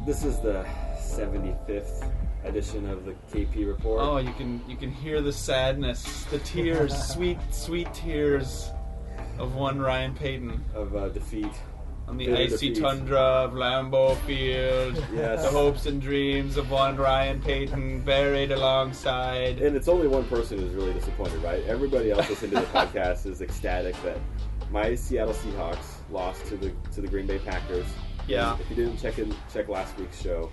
This is the 75th edition of the KP Report. Oh, you can hear the sadness, the tears, sweet tears of one Ryan Payton. Of defeat. On the icy tundra of Lambeau Field. Yes. The hopes and dreams of one Ryan Payton buried alongside. And it's only one person who's really disappointed, right? Everybody else listening to the podcast is ecstatic that my Seattle Seahawks lost to the Green Bay Packers. Yeah. And if you didn't check last week's show,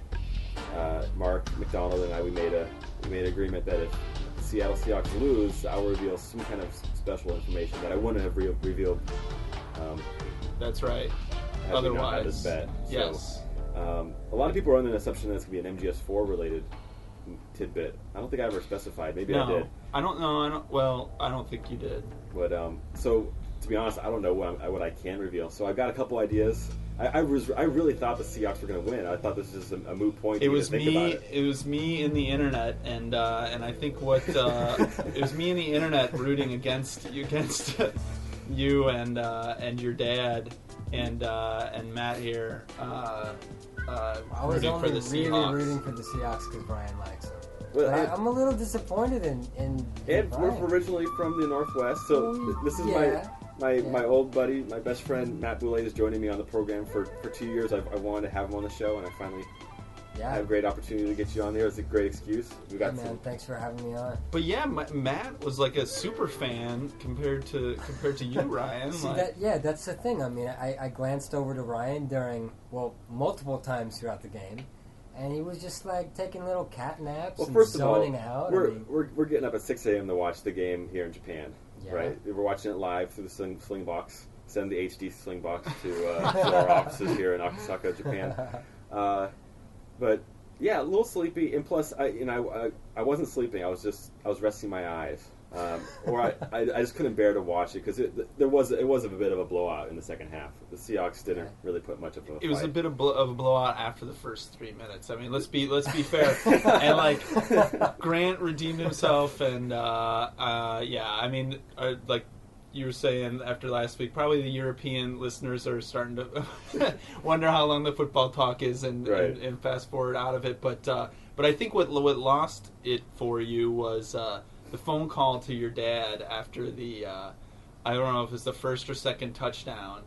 Mark McDonald and I we made an agreement that if the Seattle Seahawks lose, I'll reveal some kind of special information that I wouldn't have revealed. That's right. Otherwise, this bet. Yes. So, a lot of people are under the assumption that it's going to be an MGS4 related tidbit. I don't think I ever specified. Maybe I did. I don't know. Well, I don't think you did. But so to be honest, I don't know what I can reveal. So I've got a couple ideas. I really thought the Seahawks were going to win. I thought this was a moot point. It was me. It was me in the internet, and I think what it was me in the internet rooting against you and your dad and Matt here. I was only really rooting for the Seahawks because Brian likes them. Well, but I'm a little disappointed in and we're originally from the Northwest, so this is my old buddy, my best friend Matt Boule is joining me on the program for 2 years. I wanted to have him on the show, and I finally had a great opportunity to get you on there. It's a great excuse. We got thanks for having me on. But yeah, Matt was like a super fan compared to you, Ryan. See, that's the thing. I mean, I glanced over to Ryan during multiple times throughout the game. And he was just like taking little cat naps and zoning out. We're getting up at 6 a.m. to watch the game here in Japan, right? We're watching it live through the sling box. Send the HD sling box to our offices here in Akasaka, Japan. But yeah, a little sleepy, and plus I wasn't sleeping. I was resting my eyes. Or I just couldn't bear to watch it because it was a bit of a blowout in the second half. The Seahawks didn't really put much of a fight. It was a bit of a blowout after the first 3 minutes. I mean, let's be fair. And like Grant redeemed himself, and I mean, like you were saying after last week, probably the European listeners are starting to wonder how long the football talk is and fast forward out of it. But I think what lost it for you was. The phone call to your dad after the, I don't know if it was the first or second touchdown.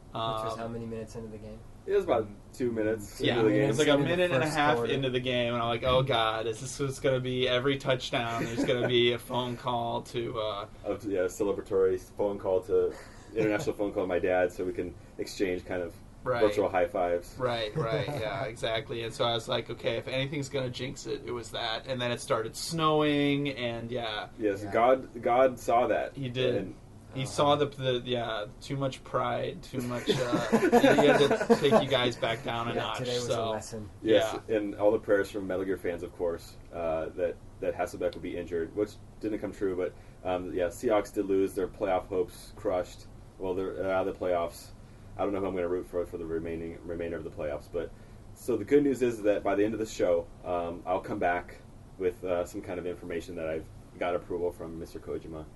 Which was how many minutes into the game? It was about 2 minutes into the game. It was like a minute and a half into the game, and I'm like, oh God, is this what's going to be every touchdown? There's going to be a phone call to... celebratory phone call to, international phone call to my dad so we can exchange kind of virtual high fives. Right, yeah, exactly. And so I was like, okay, if anything's going to jinx it, it was that. And then it started snowing, and Yes, God saw that. He did. And he saw the too much pride, too much... he had to take you guys back down a notch. Today was a lesson. Yes, and all the prayers from Metal Gear fans, of course, that Hasselbeck would be injured, which didn't come true, but Seahawks did lose. Their playoff hopes crushed. Well, they're out of the playoffs. I don't know who I'm going to root for the remainder of the playoffs. But so the good news is that by the end of the show, I'll come back with some kind of information that I've got approval from Mr. Kojima.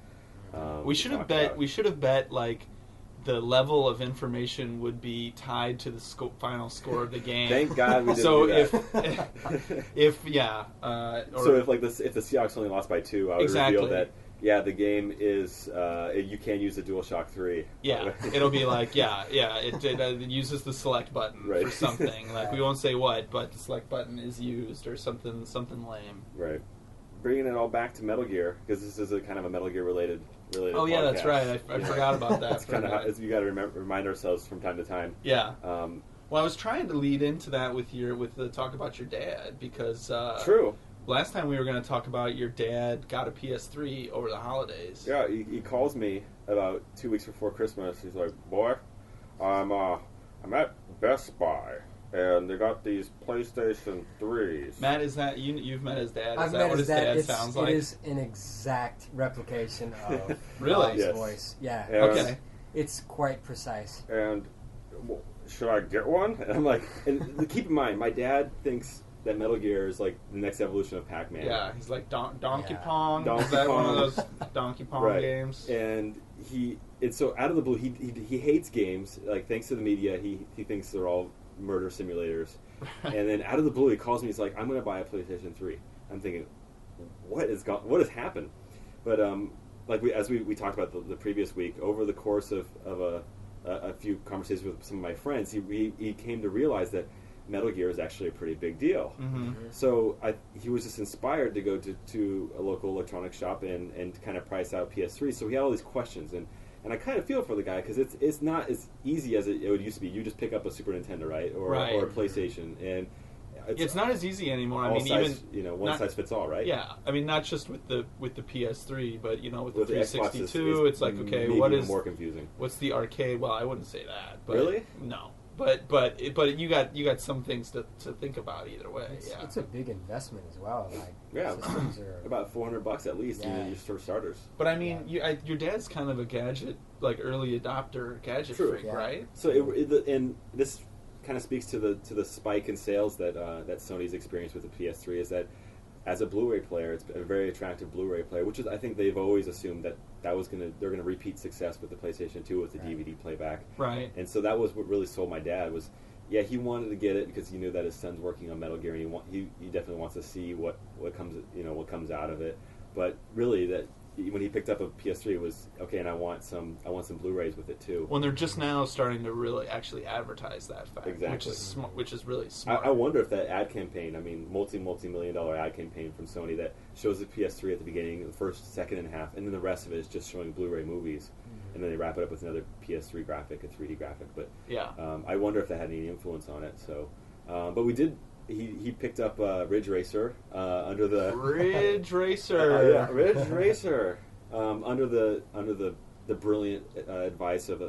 We should have bet like the level of information would be tied to the final score of the game. Thank God we didn't so do that. if the Seahawks only lost by 2, I would reveal that. Yeah, the game is, you can use the DualShock 3. Yeah, it'll be like, it uses the select button for something. Like, we won't say what, but the select button is used or something lame. Right. Bringing it all back to Metal Gear, because this is a kind of a Metal Gear related Oh, yeah, podcast. That's right. I forgot about that. It's kind of how you got to remind ourselves from time to time. Yeah. Well, I was trying to lead into that with the talk about your dad, because... True. Last time we were going to talk about your dad got a PS3 over the holidays. Yeah, he calls me about 2 weeks before Christmas. He's like, "Boy, I'm at Best Buy, and they got these PlayStation 3s." Matt, is that you've met his dad? I've is that met what his dad sounds like? It is an exact replication of really his voice. Yeah. And, okay. It's quite precise. And should I get one? And I'm like, and keep in mind, my dad thinks that Metal Gear is like the next evolution of Pac-Man. Yeah, he's like Donkey Kong. Donkey is that Kong. one of those Donkey Kong games? And so out of the blue, he hates games. Like, thanks to the media, he thinks they're all murder simulators. And then out of the blue, he calls me. He's like, "I'm going to buy a PlayStation 3." I'm thinking, what has happened? But like we talked about the previous week, over the course of a few conversations with some of my friends, he came to realize that Metal Gear is actually a pretty big deal. Mm-hmm. So he was just inspired to go to a local electronics shop and kind of price out PS3. So he had all these questions, and I kind of feel for the guy because it's not as easy as it would used to be. You just pick up a Super Nintendo, right, or a PlayStation, and it's not as easy anymore. I mean, size, even one size fits all, right? Yeah, I mean, not just with the PS3, but with the 362, it's like, okay, what is more confusing? What's the arcade? Well, I wouldn't say that. But really? No. But you got some things to think about either way. It's a big investment as well. Like systems are about $400 at least. Yeah. Your starters. But I mean, your dad's kind of a gadget, like early adopter gadget freak, right? So and this kind of speaks to the spike in sales that Sony's experienced with the PS3 is that as a Blu-ray player, it's a very attractive Blu-ray player, which is I think they've always assumed that they're gonna repeat success with the PlayStation 2 with the DVD playback. Right. And so that was what really sold my dad was, he wanted to get it because he knew that his son's working on Metal Gear and he definitely wants to see what comes out of it. But really that when he picked up a PS3 it was okay, and I want some Blu-rays with it too. When they're just now starting to really actually advertise that fact, exactly, which is really smart. I wonder if that ad campaign, I mean, multi-million-dollar ad campaign from Sony that shows the PS3 at the beginning, the first, second, and half, and then the rest of it is just showing Blu-ray movies, and then they wrap it up with another PS3 graphic, a 3D graphic. But I wonder if that had any influence on it. So, but we did. He picked up Ridge Racer under the Ridge Racer. Ridge Racer under the brilliant advice of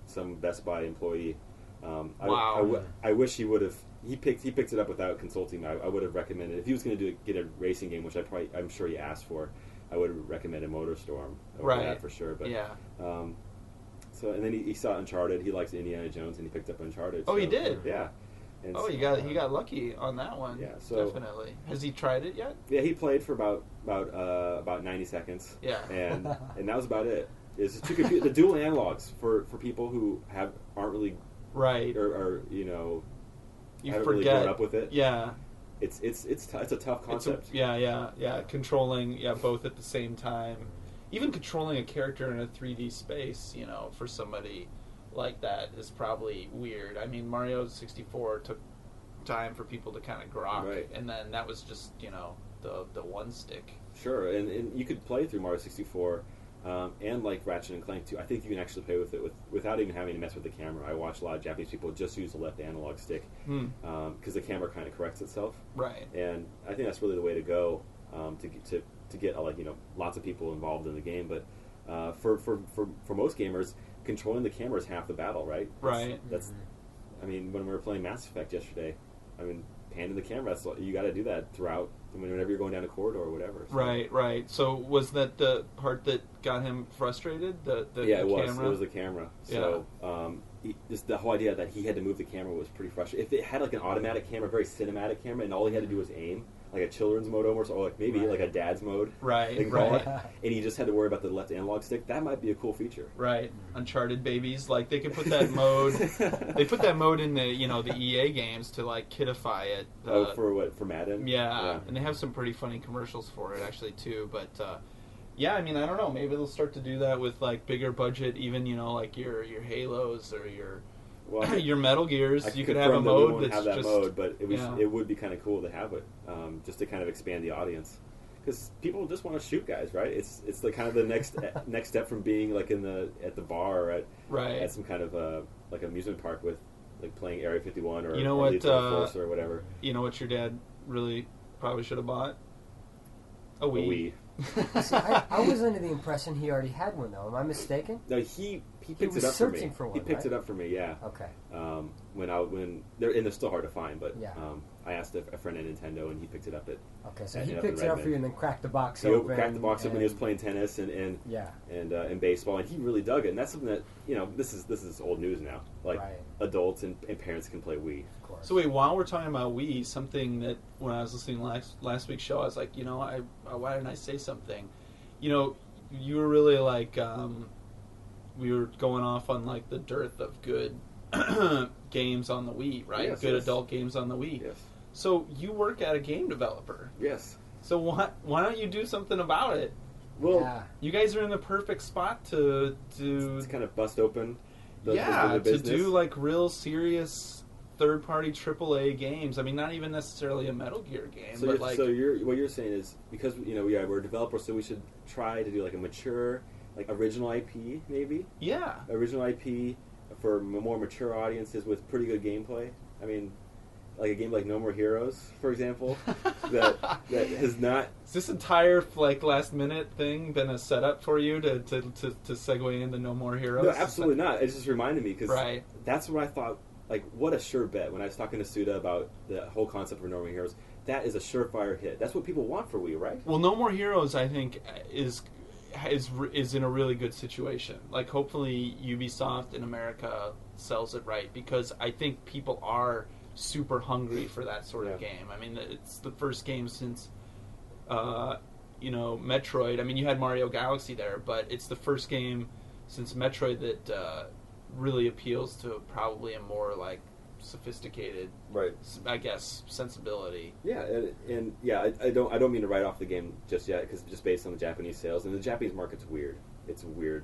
some Best Buy employee. Wow! I wish he would have. He picked it up without consulting me. I would have recommended if he was going to get a racing game, which I'm sure he asked for. I would have recommended MotorStorm over that for sure. But so and then he saw Uncharted. He likes Indiana Jones, and he picked up Uncharted. Oh, he did. Yeah. And he got lucky on that one. Yeah, so definitely. Has he tried it yet? Yeah, he played for about 90 seconds. Yeah, and that was about it. It's the dual analogs for people who aren't really right or you haven't forget really grown up with it. Yeah, it's a tough concept. Controlling both at the same time, even controlling a character in a 3D space. For somebody like that is probably weird. I mean, Mario 64 took time for people to kind of grok, right. And then that was just the one stick. Sure, and you could play through Mario 64, and like Ratchet and Clank too. I think you can actually play with it without even having to mess with the camera. I watch a lot of Japanese people just use the left analog stick because the camera kind of corrects itself. Right. And I think that's really the way to go to get lots of people involved in the game. But for most gamers, controlling the camera is half the battle, right? That's I mean, when we were playing Mass Effect yesterday, I mean, handing the camera, you got to do that throughout, whenever you're going down a corridor or whatever. So. Right. So was that the part that got him frustrated? The camera? It was the camera. So just the whole idea that he had to move the camera was pretty frustrating. If it had like an automatic camera, very cinematic camera, and all he had to do was aim, like a children's mode almost, or like maybe like a dad's mode. Right. And he just had to worry about the left analog stick. That might be a cool feature. Right. Uncharted babies, like they could put that mode. They put that mode in the the EA games to like kidify it. For what? For Madden. Yeah, and they have some pretty funny commercials for it actually too. But I mean, I don't know. Maybe they'll start to do that with like bigger budget, even like your Halos or your Metal Gears. You could have a mode that's have that just mode, but it would be kind of cool to have it, just to kind of expand the audience, because people just want to shoot guys, right? It's the kind of the next step from being like at the bar or at some kind of like amusement park with like playing Area 51 or Lethal Force or whatever. You know what your dad really probably should have bought? A Wii. See, I was under the impression he already had one, though. Am I mistaken? No, he picked it up for me. He picked it up for me, yeah. Okay. When they're still hard to find, but I asked a friend at Nintendo, and he picked it up at. Okay, so he picked it up for you and then cracked the box open. He cracked the box open. He was playing tennis and baseball, and he really dug it. And that's something that this is old news now. Like adults and parents can play Wii. Of course. So wait, while we're talking about Wii, something that when I was listening last week's show, I was like, why didn't I say something? You were really like, we were going off on like the dearth of good games on the Wii, right? Yes, Good yes. adult games on the Wii. Yes. So you work at a game developer. Yes. So why don't you do something about it? Well, Yeah. You guys are in the perfect spot to kind of bust open the to business. do like real serious third-party AAA games. I mean, not even necessarily a Metal Gear game, So, but like what you're saying is because we're developers, so we should try to do like a mature, like original IP maybe. yeah. Original IP for more mature audiences with pretty good gameplay. I mean, like a game like No More Heroes, for example, that has not. Is this entire like last minute thing been a setup for you to segue into No More Heroes? No, absolutely not. It just reminded me because Right. that's what I thought. Like, what a sure bet when I was talking to Suda about the whole concept of No More Heroes. That is a surefire hit. That's what people want for Wii, right? Well, No More Heroes, I think, is in a really good situation. Like, hopefully, Ubisoft in America sells it right because I think people are super hungry for that sort of game. I mean, it's the first game since, Metroid. I mean, you had Mario Galaxy there, but it's the first game since Metroid that really appeals to probably a more like sophisticated, Right. I guess, sensibility. Yeah, and yeah, I don't mean to write off the game just yet because just based on the Japanese sales and the Japanese market's weird. It's weird.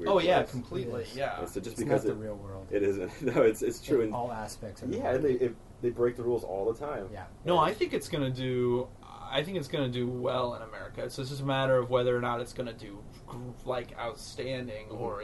Oh yeah, place. completely. It is. Yeah. And so just It's because not the real world. it isn't. No, it's true. In all aspects of it. Yeah, and they break the rules all the time. Yeah. No, I think it's gonna do. I think it's gonna do well in America. It's just a matter of whether or not it's gonna do like outstanding or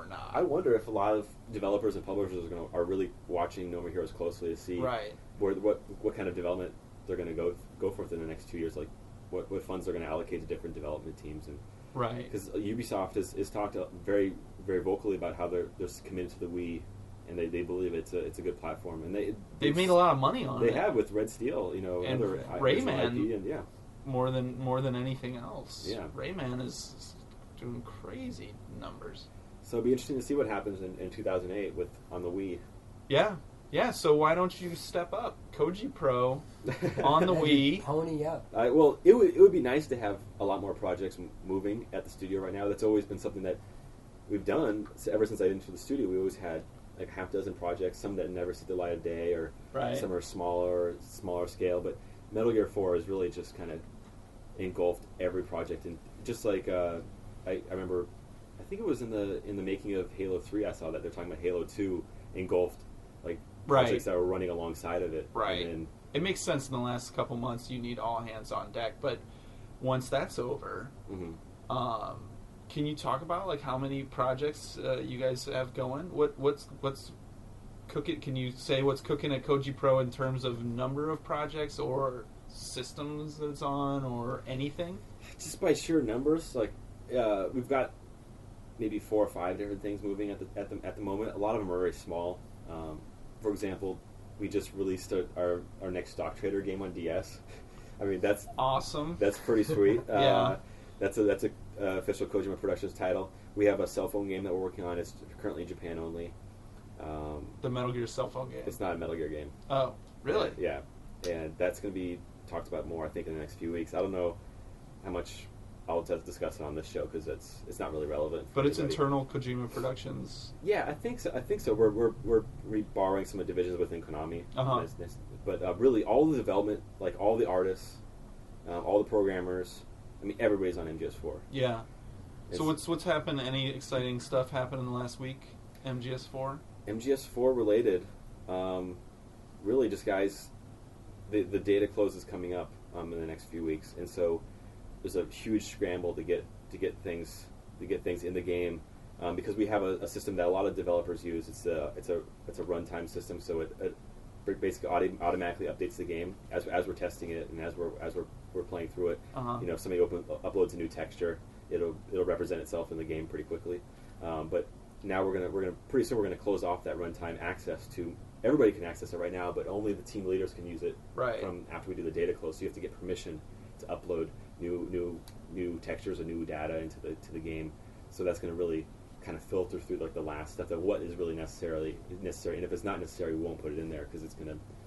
not. I wonder if a lot of developers and publishers are really watching No More Heroes closely to see Right. what kind of development they're going to go for within the next 2 years, like what funds they're going to allocate to different development teams, and Right. because Ubisoft is talked very very vocally about how they're committed to the Wii, and they believe it's a good platform, and They've made a lot of money on they it. have with Red Steel, And other Rayman. IP, and yeah. more than anything else. Yeah. Rayman is doing crazy numbers. So it'll be interesting to see what happens in 2008 on the Wii. Yeah. Yeah, so why don't you step up? Koji Pro on the Maybe Wii. Pony up. Well, it would be nice to have a lot more projects moving at the studio right now. That's always been something that we've done ever since I entered the studio. We always had like half dozen projects, some that never see the light of day, or Right. some are smaller scale. But Metal Gear 4 has really just kind of engulfed every project, and just like I remember, I think it was in the making of Halo 3. I saw that they're talking about Halo 2 engulfed like projects that were running alongside of it. Right. And It makes sense in the last couple months you need all hands on deck, but once that's over, then, can you talk about like how many projects you guys have going? What's cooking? Can you say what's cooking at Koji Pro in terms of number of projects or systems that it's on or anything? just by sheer numbers, like we've got maybe 4 or 5 different things moving at the moment. A lot of them are very small. For example, we just released our next Stock Trader game on DS. I mean, that's Awesome. That's pretty sweet. Yeah. That's a official Kojima Productions title. We have a cell phone game that we're working on. It's currently in Japan only. The Metal Gear cell phone game. It's not a Metal Gear game. Oh, really? Yeah, and that's going to be talked about more, I think, in the next few weeks. I don't know how much I'll discuss it on this show because it's not really relevant. But it's anybody. internal Kojima Productions. Yeah, I think so. We're borrowing some of the divisions within Konami. Uh-huh. But really, all the development, like all the artists, all the programmers. I mean, everybody's on MGS4. Yeah. So It's- what's happened? Any exciting stuff happened in the last week? MGS4. MGS4 related, really just guys. The data close is coming up in the next few weeks, and so there's a huge scramble to get things in the game because we have a system that a lot of developers use. It's a runtime system, so it basically automatically updates the game as we're testing it and as we're playing through it. Uh-huh. If somebody uploads a new texture, it'll represent itself in the game pretty quickly. But now we're gonna pretty soon we're gonna close off that runtime access to everybody can access it right now, but only the team leaders can use it Right. from after we do the data close. So you have to get permission to upload new textures or new data into the game. So that's going to really kind of filter through like the last step of what is really necessary, and if it's not necessary, we won't put it in there because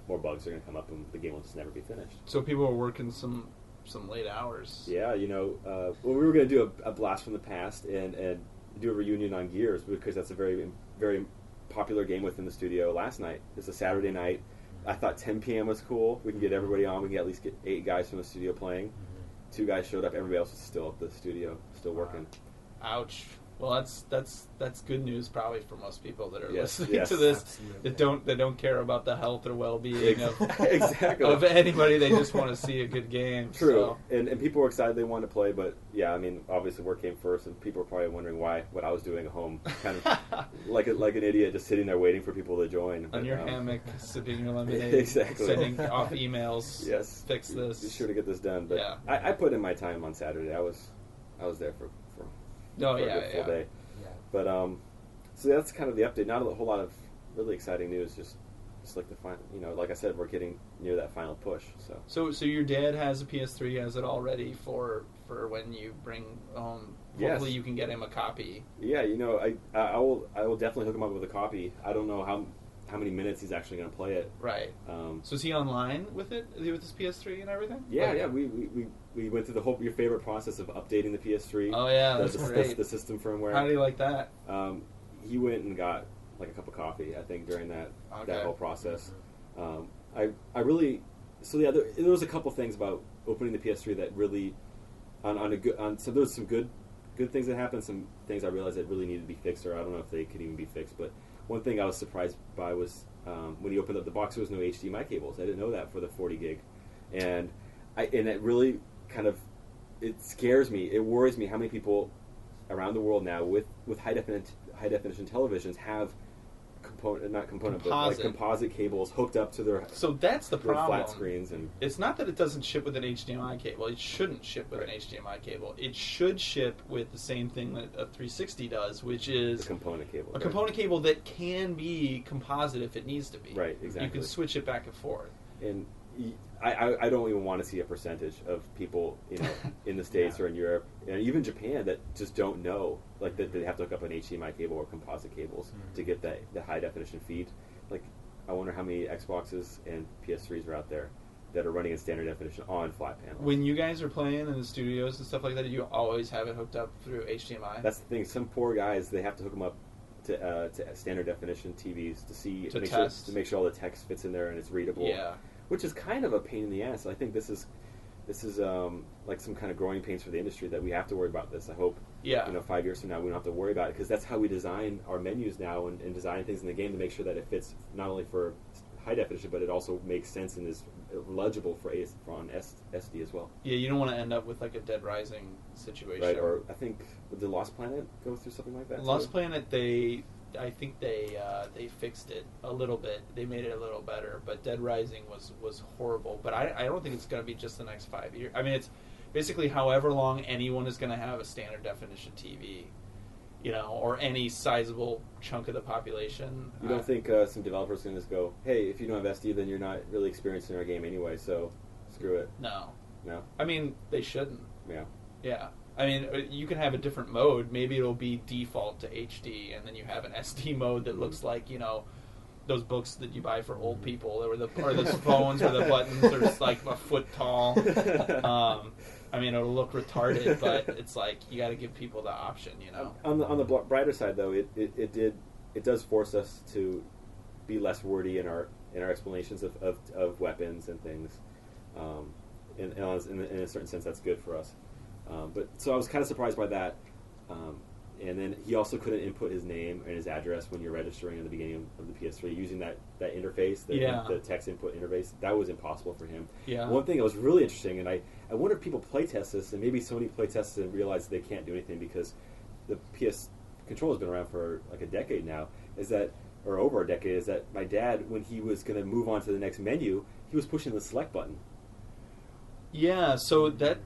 more bugs are going to come up and the game will just never be finished. So people are working some late hours. Yeah, well, we were going to do a blast from the past and do a reunion on Gears because that's a very very popular game within the studio last night. It's a Saturday night. I thought 10 p.m. was cool. We can get everybody on. We can at least get 8 guys from the studio playing. 2 guys showed up. Everybody else was still at the studio, still working. Ouch. Well, that's good news probably for most people that are listening yes, to this absolutely. that don't care about the health or well-being exactly. of anybody. They just want to see a good game. True. So. And people were excited they wanted to play, but yeah, I mean, obviously work came first, and people were probably wondering what I was doing at home, kind of like an idiot, just sitting there waiting for people to join. On your hammock, sipping your lemonade, exactly. sending off emails. Yes, fix this. Be sure to get this done. But Yeah. I put in my time on Saturday. I was there for a good full day. Yeah. But so that's kind of the update. Not a whole lot of really exciting news. Just like the final. Like I said, we're getting near that final push. So your dad has a PS3. Has it all ready for when you bring home? Hopefully, you can get him a copy. Yeah, I will definitely hook him up with a copy. I don't know how many minutes he's actually going to play it. Right. So is he online with it, with his PS3 and everything? Yeah, yeah. We went through your favorite process of updating the PS3. Oh yeah, that's great. The system firmware. How do you like that? He went and got like a cup of coffee, I think, during that whole process. I really there was a couple things about opening the PS3 that really so there was some good things that happened, some things I realized that really needed to be fixed, or I don't know if they could even be fixed. But one thing I was surprised by was when he opened up the box, there was no HDMI cables. I didn't know that for the 40 gig, and it really it scares me. It worries me how many people around the world now with high definition televisions have composite cables hooked up to their that's the problem. Flat screens, and it's not that it doesn't ship with an HDMI cable. It shouldn't ship with an HDMI cable. It should ship with the same thing that a 360 does, which is a component cable. A component cable that can be composite if it needs to be. Right, exactly. You can switch it back and forth. And I don't even want to see a percentage of people in the States or in Europe and even Japan that just don't know that they have to hook up an HDMI cable or composite cables to get the high definition feed. I wonder how many Xboxes and PS3s are out there that are running in standard definition on flat panels. When you guys are playing in the studios and stuff like that, do you always have it hooked up through HDMI? That's the thing. Some poor guys, they have to hook them up to standard definition TVs to make sure all the text fits in there and it's readable. Yeah. Which is kind of a pain in the ass. I think this is like some kind of growing pains for the industry that we have to worry about this. I hope 5 years from now we don't have to worry about it, because that's how we design our menus now and design things in the game to make sure that it fits not only for high definition, but it also makes sense and is legible on SD as well. Yeah, you don't want to end up with like a Dead Rising situation. Right, or I think, did Lost Planet go through something like that? Lost Planet, I think they fixed it a little bit. They made it a little better, but Dead Rising was horrible. But I don't think it's going to be just the next 5 years. I mean, it's basically however long anyone is going to have a standard definition TV, or any sizable chunk of the population. You don't think some developers are going to just go, hey, if you don't have SD, then you're not really experiencing our game anyway, so screw it? No. No? I mean, they shouldn't. Yeah. Yeah. I mean, you can have a different mode. Maybe it'll be default to HD, and then you have an SD mode that looks like, those books that you buy for old people, or those phones where the buttons are just like a foot tall. I mean, it'll look retarded, but it's like you got to give people the option, On the brighter side, though, it does force us to be less wordy in our explanations of weapons and things. In a certain sense, that's good for us. But so I was kind of surprised by that. And then he also couldn't input his name and his address when you're registering at the beginning of the PS3 using that interface, the text input interface. That was impossible for him. Yeah. One thing that was really interesting, and I wonder if people playtest this, and maybe Sony playtests it and realize they can't do anything because the PS controller has been around for like a decade now, or over a decade, is that my dad, when he was going to move on to the next menu, he was pushing the select button. Yeah, so that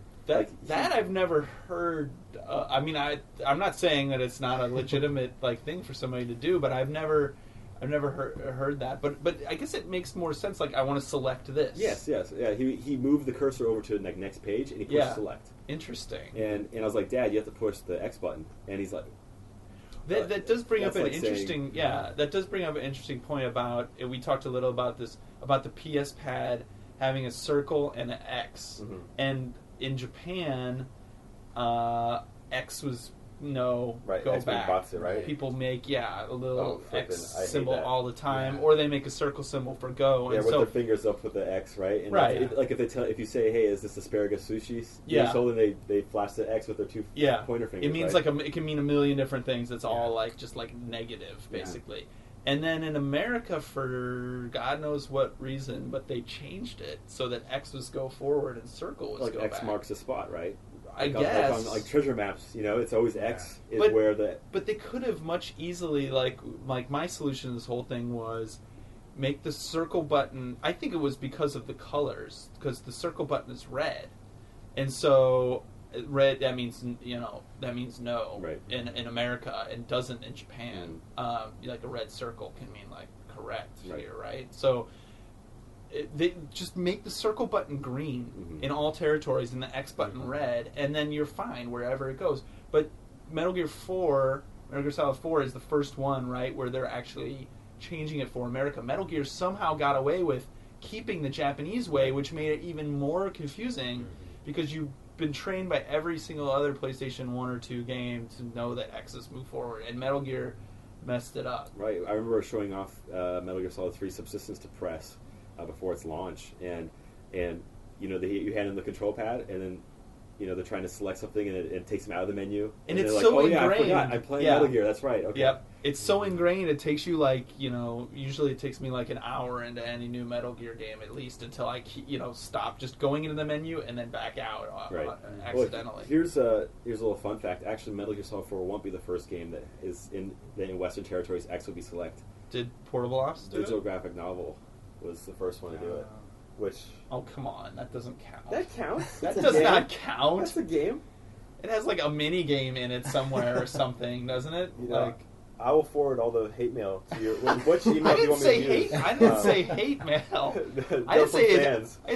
I've never heard. I mean, I'm not saying that it's not a legitimate thing for somebody to do, but I've never heard that. But I guess it makes more sense. Like, I want to select this. Yes. Yeah, he moved the cursor over to the next page and he pushed select. Interesting. And I was like, Dad, you have to push the X button, and he's like. That does bring up an interesting. That does bring up an interesting point about. We talked a little about this about the PS Pad having a circle and an X, and in Japan, X was no, right. go X-Men back. bots it, right? People make a little X symbol that. all the time, or they make a circle symbol for go. Yeah, and with so, their fingers up with the X, right? And right. If you say, "Hey, is this asparagus sushi?" Yeah. So then they flash the X with their two pointer fingers. It means right? it can mean a million different things. It's all just negative, basically. And then in America, for God knows what reason, but they changed it so that X was go forward and circle was go X back. marks a spot, right? I guess. On treasure maps, it's always X is where the... But they could have much easily, like my solution to this whole thing was make the circle button... I think it was because of the colors, because the circle button is red. And so... red, that means no right. in America and doesn't in Japan. Like a red circle can mean correct here, right? So they just make the circle button green in all territories and the X button red, and then you're fine wherever it goes. But Metal Gear Solid 4 is the first one, right, where they're actually changing it for America. Metal Gear somehow got away with keeping the Japanese way, which made it even more confusing because you've been trained by every single other PlayStation 1 or 2 game to know that X's move forward, and Metal Gear messed it up. Right. I remember showing off Metal Gear Solid 3 Subsistence to press before its launch, and you hand them the control pad, and then they're trying to select something, and it takes them out of the menu, and it's so ingrained. I forgot, I'm playing Metal Gear. That's right. Okay. Yep. It's so ingrained. It takes you usually it takes me an hour into any new Metal Gear game at least until I stop just going into the menu and then back out accidentally. Well, here's a little fun fact. Actually, Metal Gear Solid 4 won't be the first game that is in Western territories X will be select. Did Portable Ops do Digital it? Graphic Novel was the first one to do it. Which come on, that doesn't count. That counts. That does not count. That's a game. It has a mini game in it somewhere or something, doesn't it? I will forward all the hate mail to you. Which email do you want me to use? I didn't say hate mail. I didn't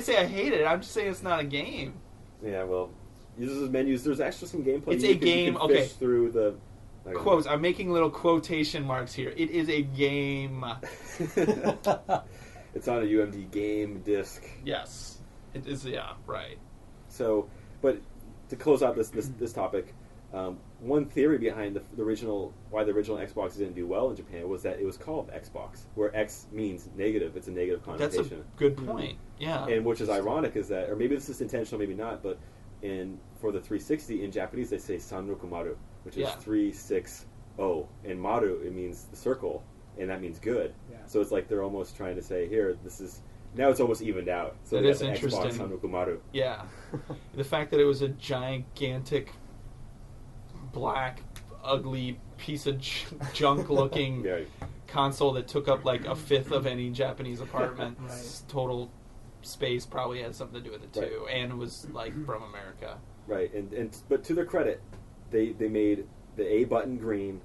say I hate it. I'm just saying it's not a game. Yeah, well, uses menus. There's actually some gameplay. It's a game. You can fish through the quotes. I'm making little quotation marks here. It is a game. It's on a UMD game disc. Yes, it is. Yeah, right. So, but to close out this topic. One theory behind the original Xbox didn't do well in Japan was that it was called Xbox, where X means negative. It's a negative connotation. That's a good point. Yeah, and which is ironic is that, or maybe this is intentional, maybe not, but for the 360 in Japanese they say Sanrokumaru, which is 360, and maru it means the circle, and that means good. Yeah. So it's like they're almost trying to say here now it's almost evened out. So that is interesting. Xbox Sanrokumaru. Yeah, the fact that it was a gigantic, black, ugly piece of junk-looking console that took up a fifth of any Japanese apartment. Total space probably had something to do with it too, and it was from America. Right, but to their credit, they made the A button green,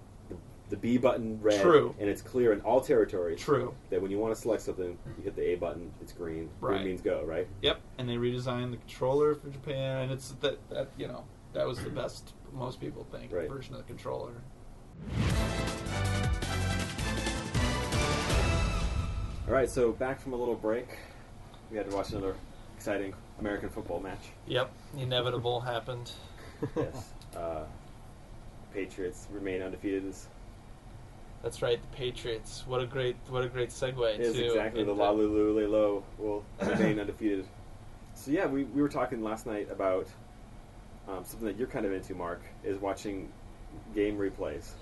the B button red, True. And it's clear in all territories. True. That when you want to select something, you hit the A button, it's green. Green means go, right? Yep, and they redesigned the controller for Japan, and it's that was the best. Most people think version of the controller. All right, so back from a little break, we had to watch another exciting American football match. Yep, the inevitable happened. Yes, Patriots remain undefeated. That's right, the Patriots. What a great segue. It is exactly the La Lulu Lay Low will remain undefeated. So yeah, we were talking last night about. Something that you're kind of into, Mark, is watching game replays.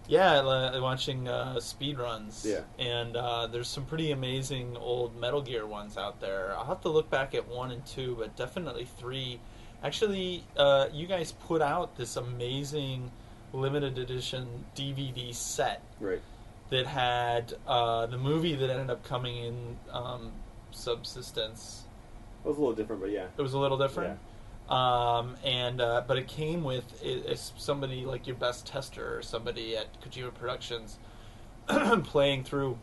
Yeah, watching speed runs. Yeah. And there's some pretty amazing old Metal Gear ones out there. I'll have to look back at 1 and 2, but definitely 3. Actually, you guys put out this amazing limited edition DVD set. Right. That had the movie that ended up coming in Subsistence. It was a little different, but yeah. It was a little different? Yeah. But it came with somebody like your best tester or somebody at Kojima Productions playing through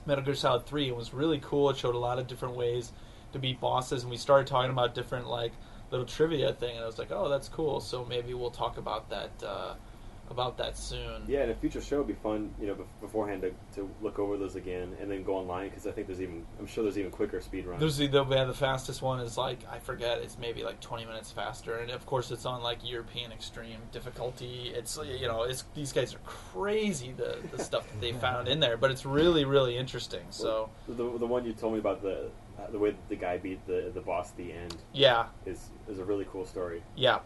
Metal Gear Solid 3. It was really cool. It showed a lot of different ways to beat bosses, and we started talking about different little trivia thing, and I was like, oh, that's cool, so maybe we'll talk about that a about that soon. Yeah, and a future show would be fun, beforehand to look over those again and then go online, because I think I'm sure there's even quicker speed runs. The fastest one is I forget, it's maybe 20 minutes faster, and of course it's on European extreme difficulty. It's these guys are crazy, the stuff that they found in there, but it's really, really interesting. So the one you told me about, the way that the guy beat the boss at the end, is a really cool story. Yeah.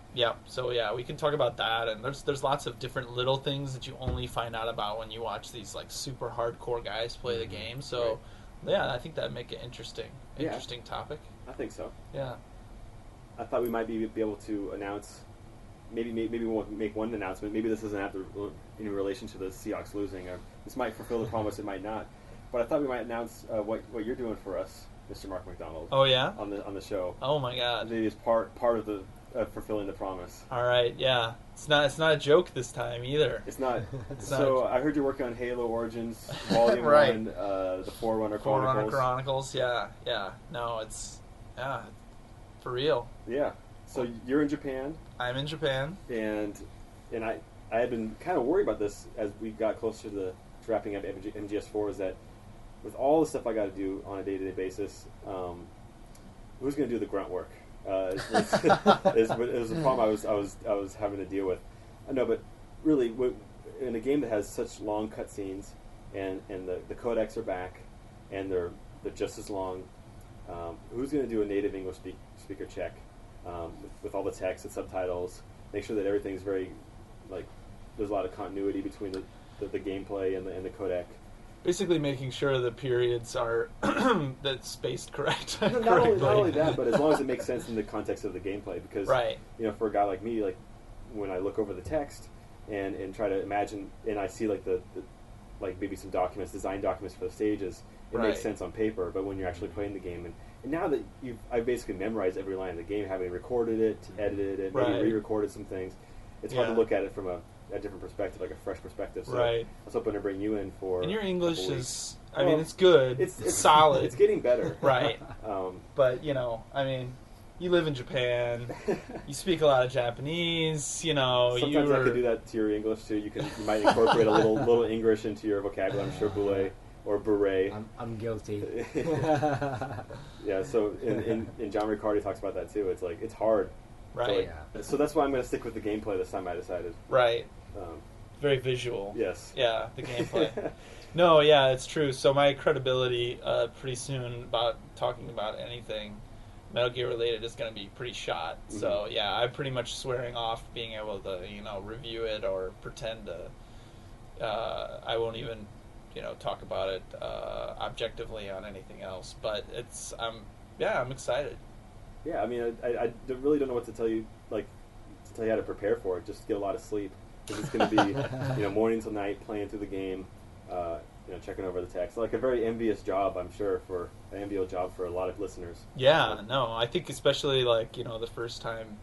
So we can talk about that, and there's lots of different little things that you only find out about when you watch these super hardcore guys play the game. So I think that'd make it interesting topic. I think so. Yeah. I thought we might be able to announce. Maybe we'll make one announcement. Maybe this isn't in relation to the Seahawks losing. This might fulfill the promise. It might not. But I thought we might announce what you're doing for us, Mr. Mark McDonald. Oh yeah. On the show. Oh my God. Maybe it's part of the fulfilling the promise. All right. Yeah. It's not a joke this time either. It's not. So I heard you're working on Halo Origins Volume right. 1, the Forerunner Chronicles. Forerunner Chronicles. Yeah. No, it's for real. Yeah. So you're in Japan. I'm in Japan. And I had been kind of worried about this as we got closer to wrapping up MGS4, is that with all the stuff I got to do on a day-to-day basis, who's going to do the grunt work? It was a problem I was having to deal with. I know, but really, in a game that has such long cutscenes, and the codecs are back, and they're just as long, who's going to do a native English speaker check with all the text and subtitles? Make sure that everything's very there's a lot of continuity between the gameplay and the codec. Basically, making sure the periods are that's spaced correct. Not only that, but as long as it makes sense in the context of the gameplay. Because for a guy like me, when I look over the text and try to imagine, and I see the maybe some design documents for the stages, it makes sense on paper. But when you're actually playing the game, and now that I've basically memorized every line of the game, having recorded it, edited it, maybe re-recorded some things, it's hard to look at it from a different perspective, a fresh perspective. So I was hoping to bring you in for. And your English is, it's good. It's solid. It's getting better. Right. But you live in Japan. You speak a lot of Japanese. Sometimes I could do that to your English too. You might incorporate a little English into your vocabulary. I'm sure boule or beret. I'm guilty. Yeah. So in John Riccardi talks about that too. It's hard. Right. So that's why I'm going to stick with the gameplay this time, I decided. Right. Very visual. Yes. Yeah, the gameplay. No, yeah, it's true. So my credibility pretty soon about talking about anything Metal Gear related is going to be pretty shot. Mm-hmm. So yeah, I'm pretty much swearing off being able to review it or pretend to. I won't even talk about it objectively on anything else. But I'm excited. Yeah, I really don't know what to tell you, to tell you how to prepare for it. Just get a lot of sleep, because it's going to be, morning till night, playing through the game, checking over the text. A very envious job, I'm sure, an enviable job for a lot of listeners. Yeah, no, I think especially the first time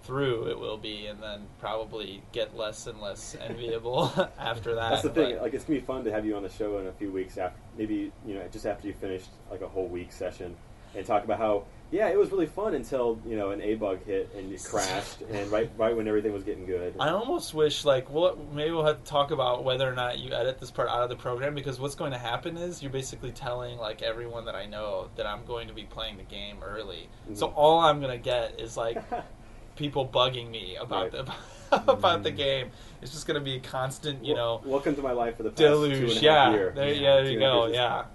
through it will be, and then probably get less and less enviable after that. That's the thing. It's going to be fun to have you on the show in a few weeks after, maybe just after you finished a whole week session, and talk about how. Yeah, it was really fun until an A bug hit and it crashed, and right when everything was getting good. I almost wish maybe we'll have to talk about whether or not you edit this part out of the program, because what's going to happen is you're basically telling everyone that I know that I'm going to be playing the game early. Mm-hmm. So all I'm going to get is people bugging me about about the game. It's just going to be a constant, welcome to my life for the past deluge. 2.5 years. There you go. Yeah.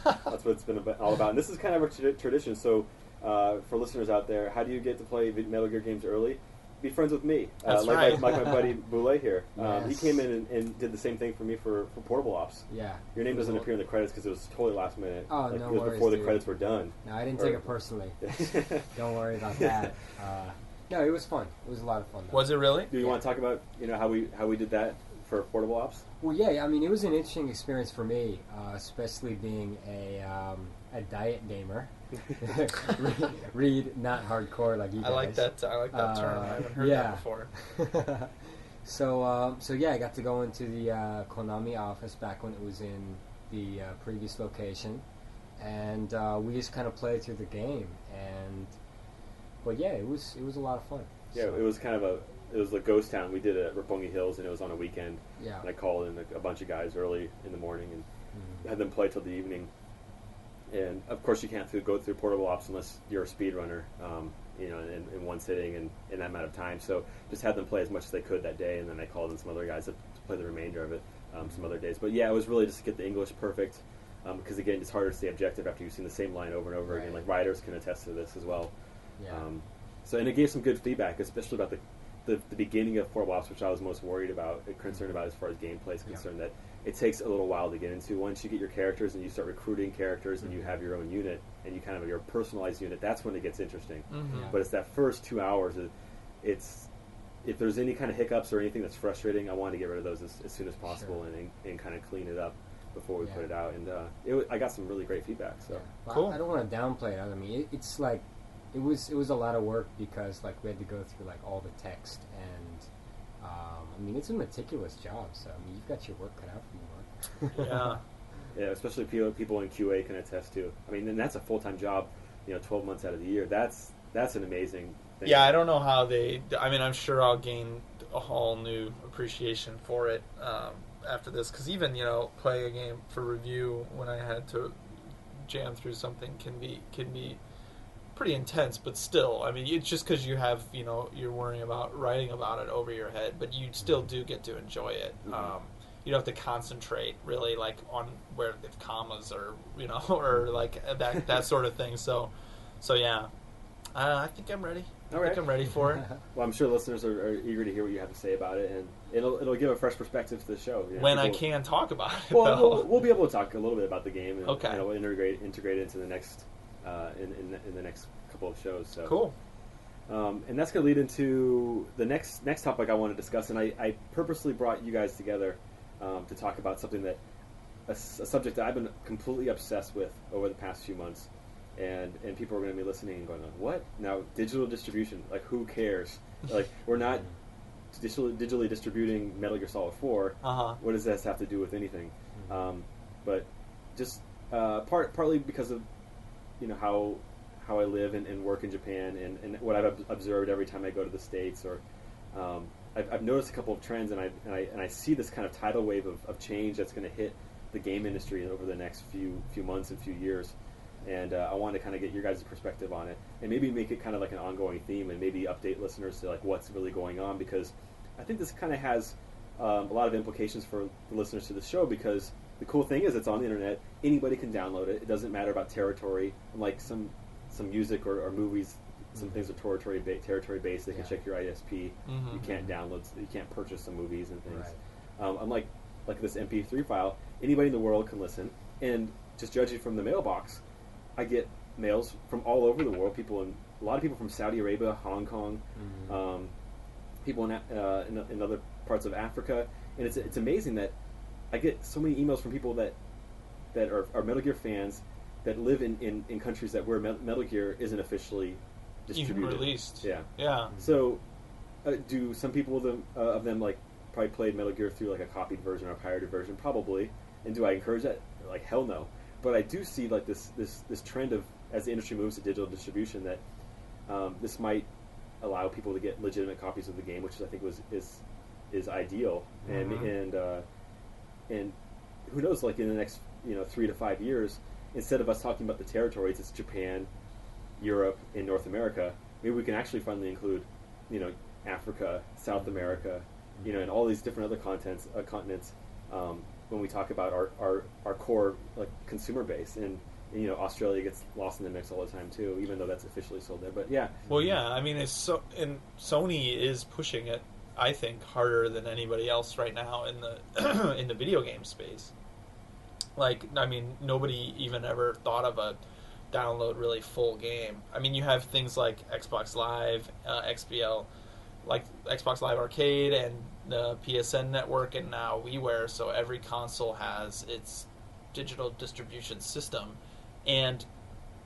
That's what it's been all about. And this is kind of a tradition. So for listeners out there, how do you get to play Metal Gear games early? Be friends with me. That's right. Like my buddy Boule here. Yes. He came in and did the same thing for me for Portable Ops. Yeah. Your name doesn't appear in the credits because it was totally last minute. Oh, no it was worries, before the dude. credits were done. No, I didn't take it personally. Don't worry about that. No, it was fun. It was a lot of fun, though. Was it really? Do you want to talk about how we did that for Portable Ops? Well, yeah. It was an interesting experience for me, especially being a diet gamer. Read not hardcore like you guys. I like that term. I haven't heard that before. So I got to go into the Konami office back when it was in the previous location, and we just kind of played through the game. But yeah, it was a lot of fun. Yeah, so. It was kind of it was like Ghost Town. We did it at Roppongi Hills, and it was on a weekend. Yeah. And I called in a bunch of guys early in the morning and had them play till the evening. And of course, you can't go through portable ops unless you're a speedrunner, in one sitting and in that amount of time. So just had them play as much as they could that day, and then I called in some other guys to play the remainder of it some other days. But yeah, it was really just to get the English perfect, because again, it's harder to stay objective after you've seen the same line over and over again. Like writers can attest to this as well. Yeah. And it gave some good feedback, especially about the beginning of portable ops, which I was most worried about, concerned about as far as gameplay is concerned. That it takes a little while to get into. Once you get your characters and you start recruiting characters and you have your own unit and you kind of have your personalized unit, that's when it gets interesting. But it's that first 2 hours. It's if there's any kind of hiccups or anything that's frustrating, I want to get rid of those as soon as possible and kind of clean it up before we put it out. And I got some really great feedback. So well, cool. I don't want to downplay it. I mean, it's like it was a lot of work because like we had to go through like all the text and. I mean, it's a meticulous job, so I mean, you've got your work cut out for you, Mark. Yeah, especially people in QA can attest to. I mean, and that's a full-time job, 12 months out of the year. That's an amazing thing. Yeah, I don't know how I mean, I'm sure I'll gain a whole new appreciation for it after this, because even, playing a game for review when I had to jam through something can be pretty intense, but still, I mean, it's just because you have, you're worrying about writing about it over your head, but you still do get to enjoy it. You don't have to concentrate really like on where the commas or or like that sort of thing. So yeah, I think I'm ready. I think I'm ready for it. Well, I'm sure listeners are eager to hear what you have to say about it, and it'll give a fresh perspective to the show. When I can talk about it. Well, we'll be able to talk a little bit about the game and we'll integrate it into the next in the next couple of shows. So cool. And that's going to lead into the next topic I want to discuss, and I purposely brought you guys together to talk about something that a subject that I've been completely obsessed with over the past few months, and people are going to be listening and going, what? Now, digital distribution, like who cares? Like we're not digitally distributing Metal Gear Solid 4. What does this have to do with anything? But just partly because of how I live and work in Japan and what I've observed every time I go to the States, or I've noticed a couple of trends, and I see this kind of tidal wave of change that's going to hit the game industry over the next few months and few years, and I want to kind of get your guys' perspective on it and maybe make it kind of like an ongoing theme and maybe update listeners to like what's really going on, because I think this kind of has a lot of implications for the listeners to the show, because the cool thing is it's on the internet, anybody can download it. It doesn't matter about territory, unlike some music or movies. Some things are territory based. They can check your ISP. You can't download. You can't purchase some movies and things. Unlike this MP3 file, anybody in the world can listen. And just judging from the mailbox, I get mails from all over the world. A lot of people from Saudi Arabia, Hong Kong, people in other parts of Africa, and it's amazing that I get so many emails from people that are Metal Gear fans that live in countries that where Metal Gear isn't officially distributed. Even released. Yeah. So, do some people of them like probably played Metal Gear through like a copied version or a pirated version? Probably. And do I encourage that? Like hell no. But I do see like this trend of, as the industry moves to digital distribution, that this might allow people to get legitimate copies of the game, which I think is ideal. And who knows? Like in the next 3 to 5 years, instead of us talking about the territories, it's Japan, Europe, and North America. Maybe we can actually finally include, Africa, South America, and all these different other continents when we talk about our core like consumer base. And Australia gets lost in the mix all the time too, even though that's officially sold there. But yeah. Well, yeah. I mean, and Sony is pushing it, I think, harder than anybody else right now in the in the video game space. Like, I mean, nobody even ever thought of a download really full game. I mean, you have things like Xbox Live, XBL, like Xbox Live Arcade and the PSN network, and now WiiWare, so every console has its digital distribution system. And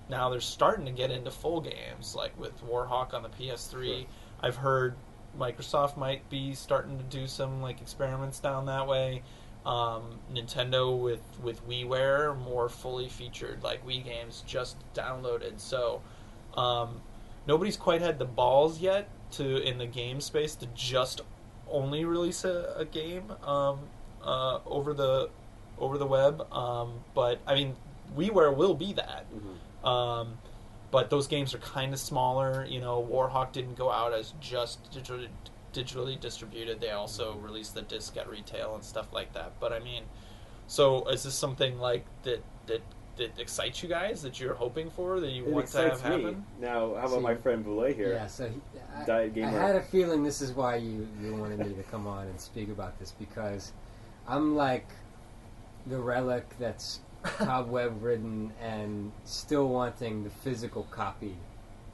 now they're starting to get into full games, like with Warhawk on the PS3. Sure. I've heard Microsoft might be starting to do some like experiments down that way. Nintendo with WiiWare, more fully featured like Wii games just downloaded. So nobody's quite had the balls yet in the game space to just only release a game over the web. But I mean, WiiWare will be that. Mm-hmm. But those games are kind of smaller. You know, Warhawk didn't go out as just digitally distributed. They also released the disc at retail and stuff like that. But I mean, so is this something like that excites you guys, that you're hoping for, that you want to have happen? Now, how about my friend Boule here? Yeah, so Diet Gamer. I had a feeling this is why you wanted me to come on and speak about this, because I'm like the relic that's cobweb-ridden and still wanting the physical copy.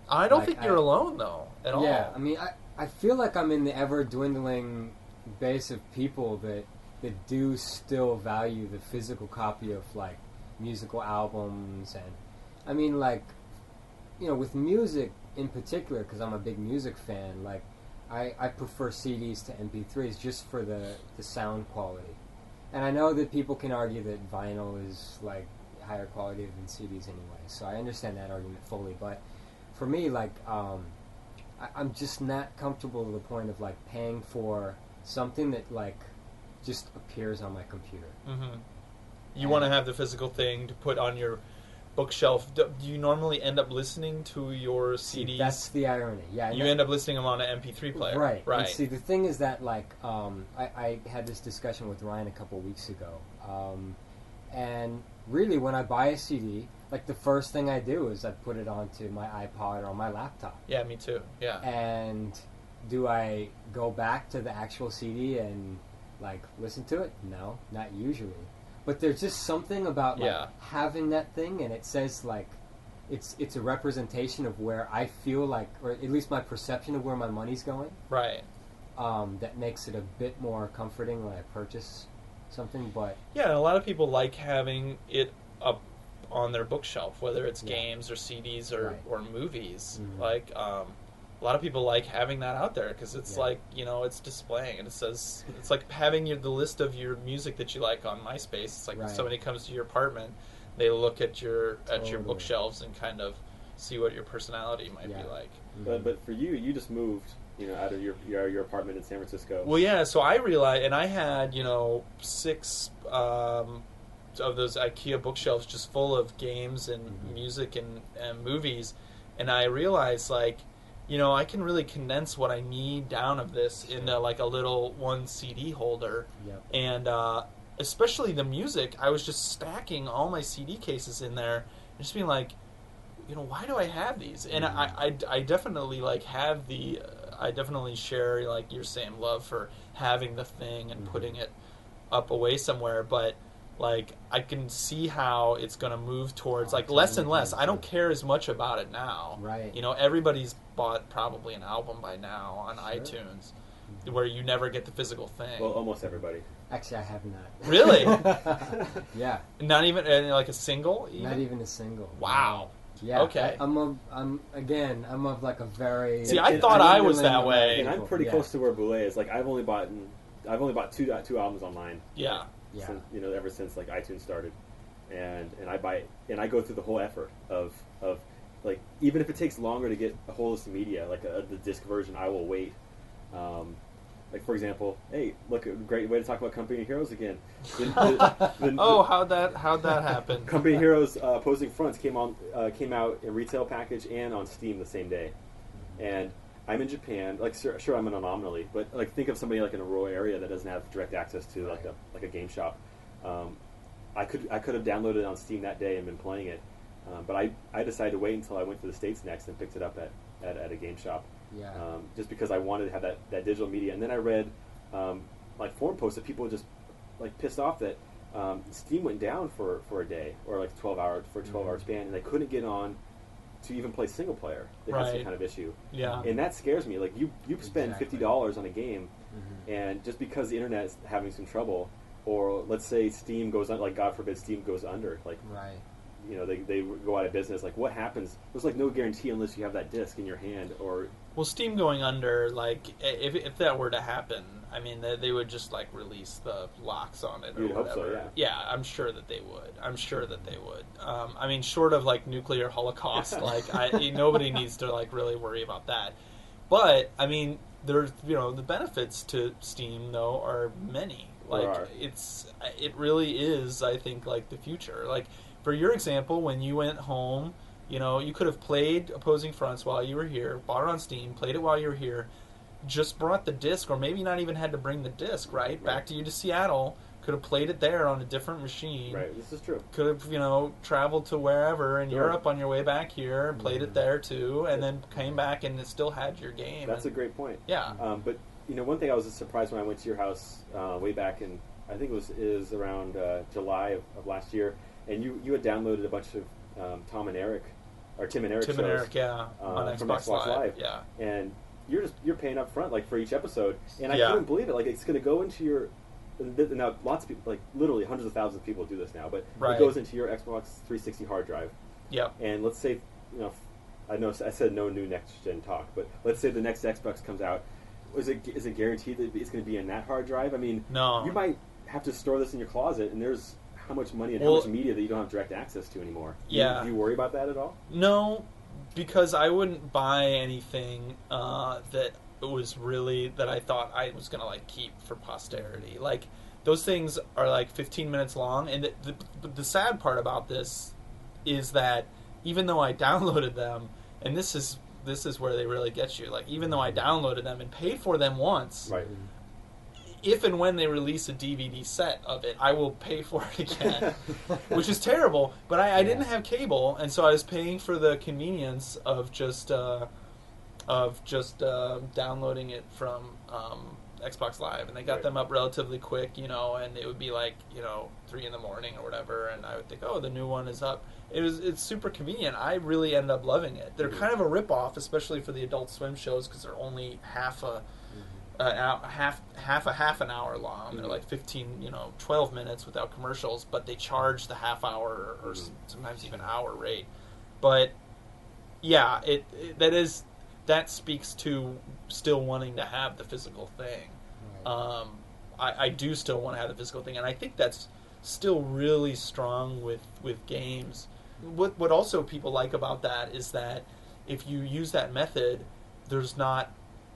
I don't think you're alone, though, at all. Yeah, I mean, I feel like I'm in the ever-dwindling base of people that do still value the physical copy of, like, musical albums. And I mean, like, you know, with music in particular, because I'm a big music fan, like, I prefer CDs to MP3s just for the sound quality. And I know that people can argue that vinyl is, like, higher quality than CDs anyway, so I understand that argument fully. But for me, like, I'm just not comfortable to the point of, like, paying for something that, like, just appears on my computer. Mm-hmm. You want to have the physical thing to put on your bookshelf. Do you normally end up listening to your CDs? That's the irony. Yeah, you end up listening them on an MP3 player. Right. Right. And see, the thing is that, like, I had this discussion with Ryan a couple weeks ago, and really, when I buy a CD, like, the first thing I do is I put it onto my iPod or my laptop. Yeah, me too. Yeah. And do I go back to the actual CD and, like, listen to it? No, not usually. But there's just something about, like, having that thing, and it says, like, it's a representation of where I feel like, or at least my perception of where my money's going. Right. That makes it a bit more comforting when I purchase something. But yeah, a lot of people like having it up on their bookshelf, whether it's games or CDs or movies. Mm-hmm. Like, a lot of people like having that out there because it's like, you know, it's displaying, and it says, it's like having the list of your music that you like on MySpace. It's like when somebody comes to your apartment, they look at your bookshelves and kind of see what your personality might be like. But for you, you just moved, you know, out of your apartment in San Francisco. Well, yeah. So I realized, and I had, you know, 6 of those IKEA bookshelves just full of games and music and movies, and I realized, like, you know, I can really condense what I need down of this into, like, a little 1 CD holder. Yep. And especially the music, I was just stacking all my CD cases in there and just being like, you know, why do I have these? And I definitely, like, have I definitely share, like you're saying, love for having the thing and putting it up away somewhere. But, like, I can see how it's going to move towards, like, less and less. I don't care as much about it now. Right. You know, everybody's bought probably an album by now on iTunes, where you never get the physical thing. Well, almost everybody. Actually, I have not. Really? Yeah. Not even, like, a single? Even? Not even a single. Wow. Yeah. Okay. I'm of, like, a very... See, I thought I was that way. And I'm pretty close to where Boule is. Like, I've only bought 2 albums online. Yeah. Since, you know, ever since, like, iTunes started, and I buy, and I go through the whole effort of like, even if it takes longer to get a hold of some media, like the disc version, I will wait. Like, for example, hey, look, a great way to talk about Company Heroes again. How'd that happen? Company Heroes Opposing Fronts came out in retail package and on Steam the same day, and I'm in Japan. Like, sure, I'm an anomaly, but, like, think of somebody, like, in a rural area that doesn't have direct access to like a game shop. I could have downloaded it on Steam that day and been playing it, but I decided to wait until I went to the States next and picked it up at a game shop. Yeah. Just because I wanted to have that digital media. And then I read like, forum posts that people were just, like, pissed off that Steam went down for a day, or, like, 12 hours for a 12-hour span, and they couldn't get on to even play single player. They had some kind of issue. Yeah. And that scares me. Like, you spend $50 on a game, and just because the internet is having some trouble, or let's say Steam goes under, like, God forbid Steam goes under, like, you know, they go out of business, like, what happens? There's, like, no guarantee unless you have that disc in your hand, or... Well, Steam going under, like, if that were to happen, I mean, they would just, like, release the locks on it or You'd whatever. Hope so, yeah. Yeah, I'm sure that they would. I mean, short of, like, nuclear holocaust, like, nobody needs to, like, really worry about that. But I mean, there's the benefits to Steam though are many. Like it really is. I think like the future. Like for your example, when you went home, you could have played Opposing Fronts while you were here, bought it on Steam, played it while you were here, just brought the disc, or maybe not even had to bring the disc, right? Back to you to Seattle, could have played it there on a different machine. Right, this is true. Could have, traveled to wherever in Europe on your way back here, and played it there too, and then came back and it still had your game. That's a great point. Yeah. But, one thing I was surprised when I went to your house way back in, I think it is around July of last year, and you had downloaded a bunch of Tim and Eric shows. On from Xbox Live. Yeah. And you're paying up front like for each episode, and I couldn't believe it. Like it's going to go into your now lots of people, like literally hundreds of thousands of people do this now, but it goes into your Xbox 360 hard drive. Yeah. And let's say I know I said no new next gen talk, but let's say the next Xbox comes out. Is it guaranteed that it's going to be in that hard drive? I mean, no. You might have to store this in your closet, and there's how much money and how much media that you don't have direct access to anymore. Yeah. Do you worry about that at all? No, because I wouldn't buy anything that was really that I thought I was going to like keep for posterity. Like those things are like 15 minutes long, and the sad part about this is that even though I downloaded them, and this is where they really get you. Like even though I downloaded them and paid for them once, right. If and when they release a DVD set of it, I will pay for it again, which is terrible. But I didn't have cable, and so I was paying for the convenience of just downloading it from Xbox Live, and they got them up relatively quick, and it would be like 3 a.m. or whatever, and I would think, oh, the new one is up. It's super convenient. I really ended up loving it. They're kind of a rip-off, especially for the Adult Swim shows, because they're only half an hour long. They're like 12 minutes without commercials, but they charge the half hour or sometimes even hour rate. But yeah, that speaks to still wanting to have the physical thing. Right. I do still want to have the physical thing, and I think that's still really strong with games. What also people like about that is that if you use that method, there's not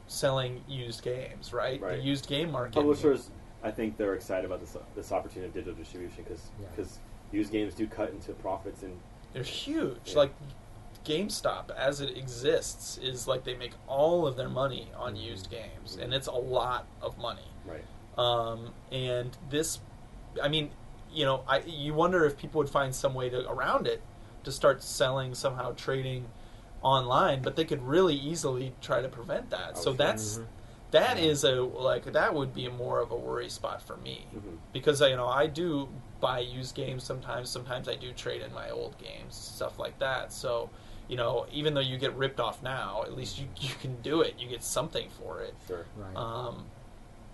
selling used games, right? The used game market. Publishers, I think they're excited about this opportunity of digital distribution because used games do cut into profits, and they're huge. Yeah. Like GameStop, as it exists, is like they make all of their money on used games, and it's a lot of money. Right. And this, I mean, you wonder if people would find some way around it to start selling somehow, trading online, but they could really easily try to prevent that. Oh, so sure. That is that would be more of a worry spot for me, because I do buy used games sometimes. Sometimes I do trade in my old games, stuff like that. So even though you get ripped off now, at least you can do it. You get something for it. Sure. Right.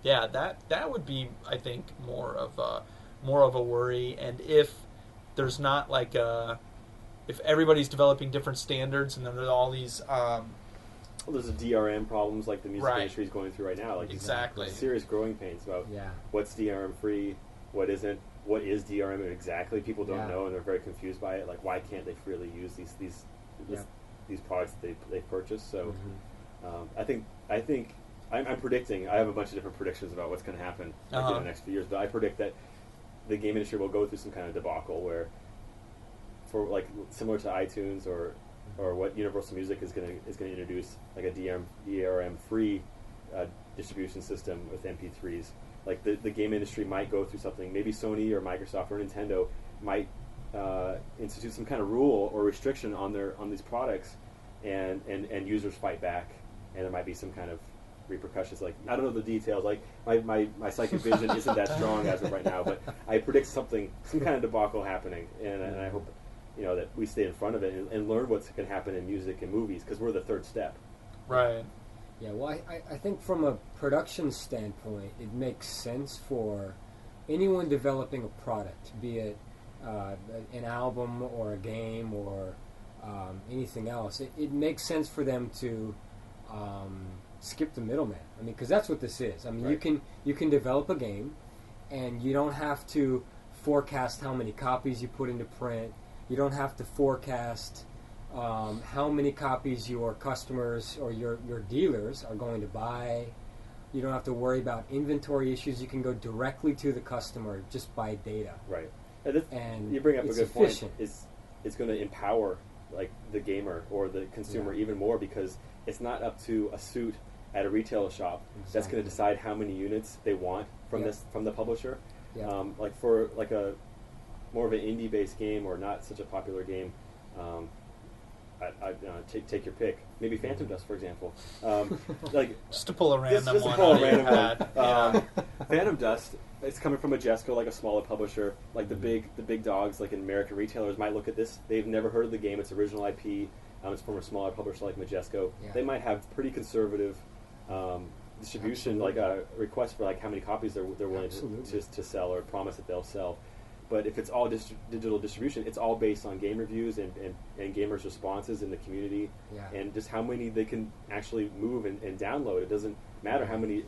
Yeah, that would be, I think, more of a worry. And if there's not if everybody's developing different standards, and then there's all these there's the DRM problems like the music industry is going through right now. Like exactly, serious growing pains about what's DRM free, what isn't, what is DRM exactly. People don't know, and they're very confused by it. Like, why can't they freely use these products that they purchase? So I think I'm predicting. I have a bunch of different predictions about what's going to happen in the next few years, but I predict that the game industry will go through some kind of debacle where, for like similar to iTunes or what Universal Music is going to introduce, like a DRM free distribution system with MP3s. Like the game industry might go through something. Maybe Sony or Microsoft or Nintendo might institute some kind of rule or restriction on these products, and users fight back, and there might be some kind of repercussions. Like, I don't know the details. Like my psychic vision isn't that strong as of right now, but I predict some kind of debacle happening, and I hope that we stay in front of it and learn what's going to happen in music and movies, because we're the third step. Right. Yeah, well, I think from a production standpoint, it makes sense for anyone developing a product, be it an album or a game or anything else. It makes sense for them to skip the middleman. I mean, because that's what this is. I mean, you can develop a game, and you don't have to forecast how many copies you put into print. You don't have to forecast how many copies your customers or your dealers are going to buy. You don't have to worry about inventory issues. You can go directly to the customer just by data. Right. And you bring up a good efficient. point. It's going to empower like the gamer or the consumer even more, because it's not up to a suit at a retail shop that's going to decide how many units they want from from the publisher. Like for like a more of an indie based game or not such a popular game, take your pick. Maybe Phantom Dust, for example. Like just to pull a random just one. To pull out a random one. Phantom Dust. It's coming from Majesco, like a smaller publisher. Like the big dogs, like in American retailers, might look at this. They've never heard of the game. It's original IP. It's from a smaller publisher like Majesco. They might have pretty conservative distribution, like requests for like how many copies they're willing to sell or promise that they'll sell. But if it's all digital distribution, it's all based on game reviews and gamers' responses in the community, and just how many they can actually move and download. It doesn't matter how many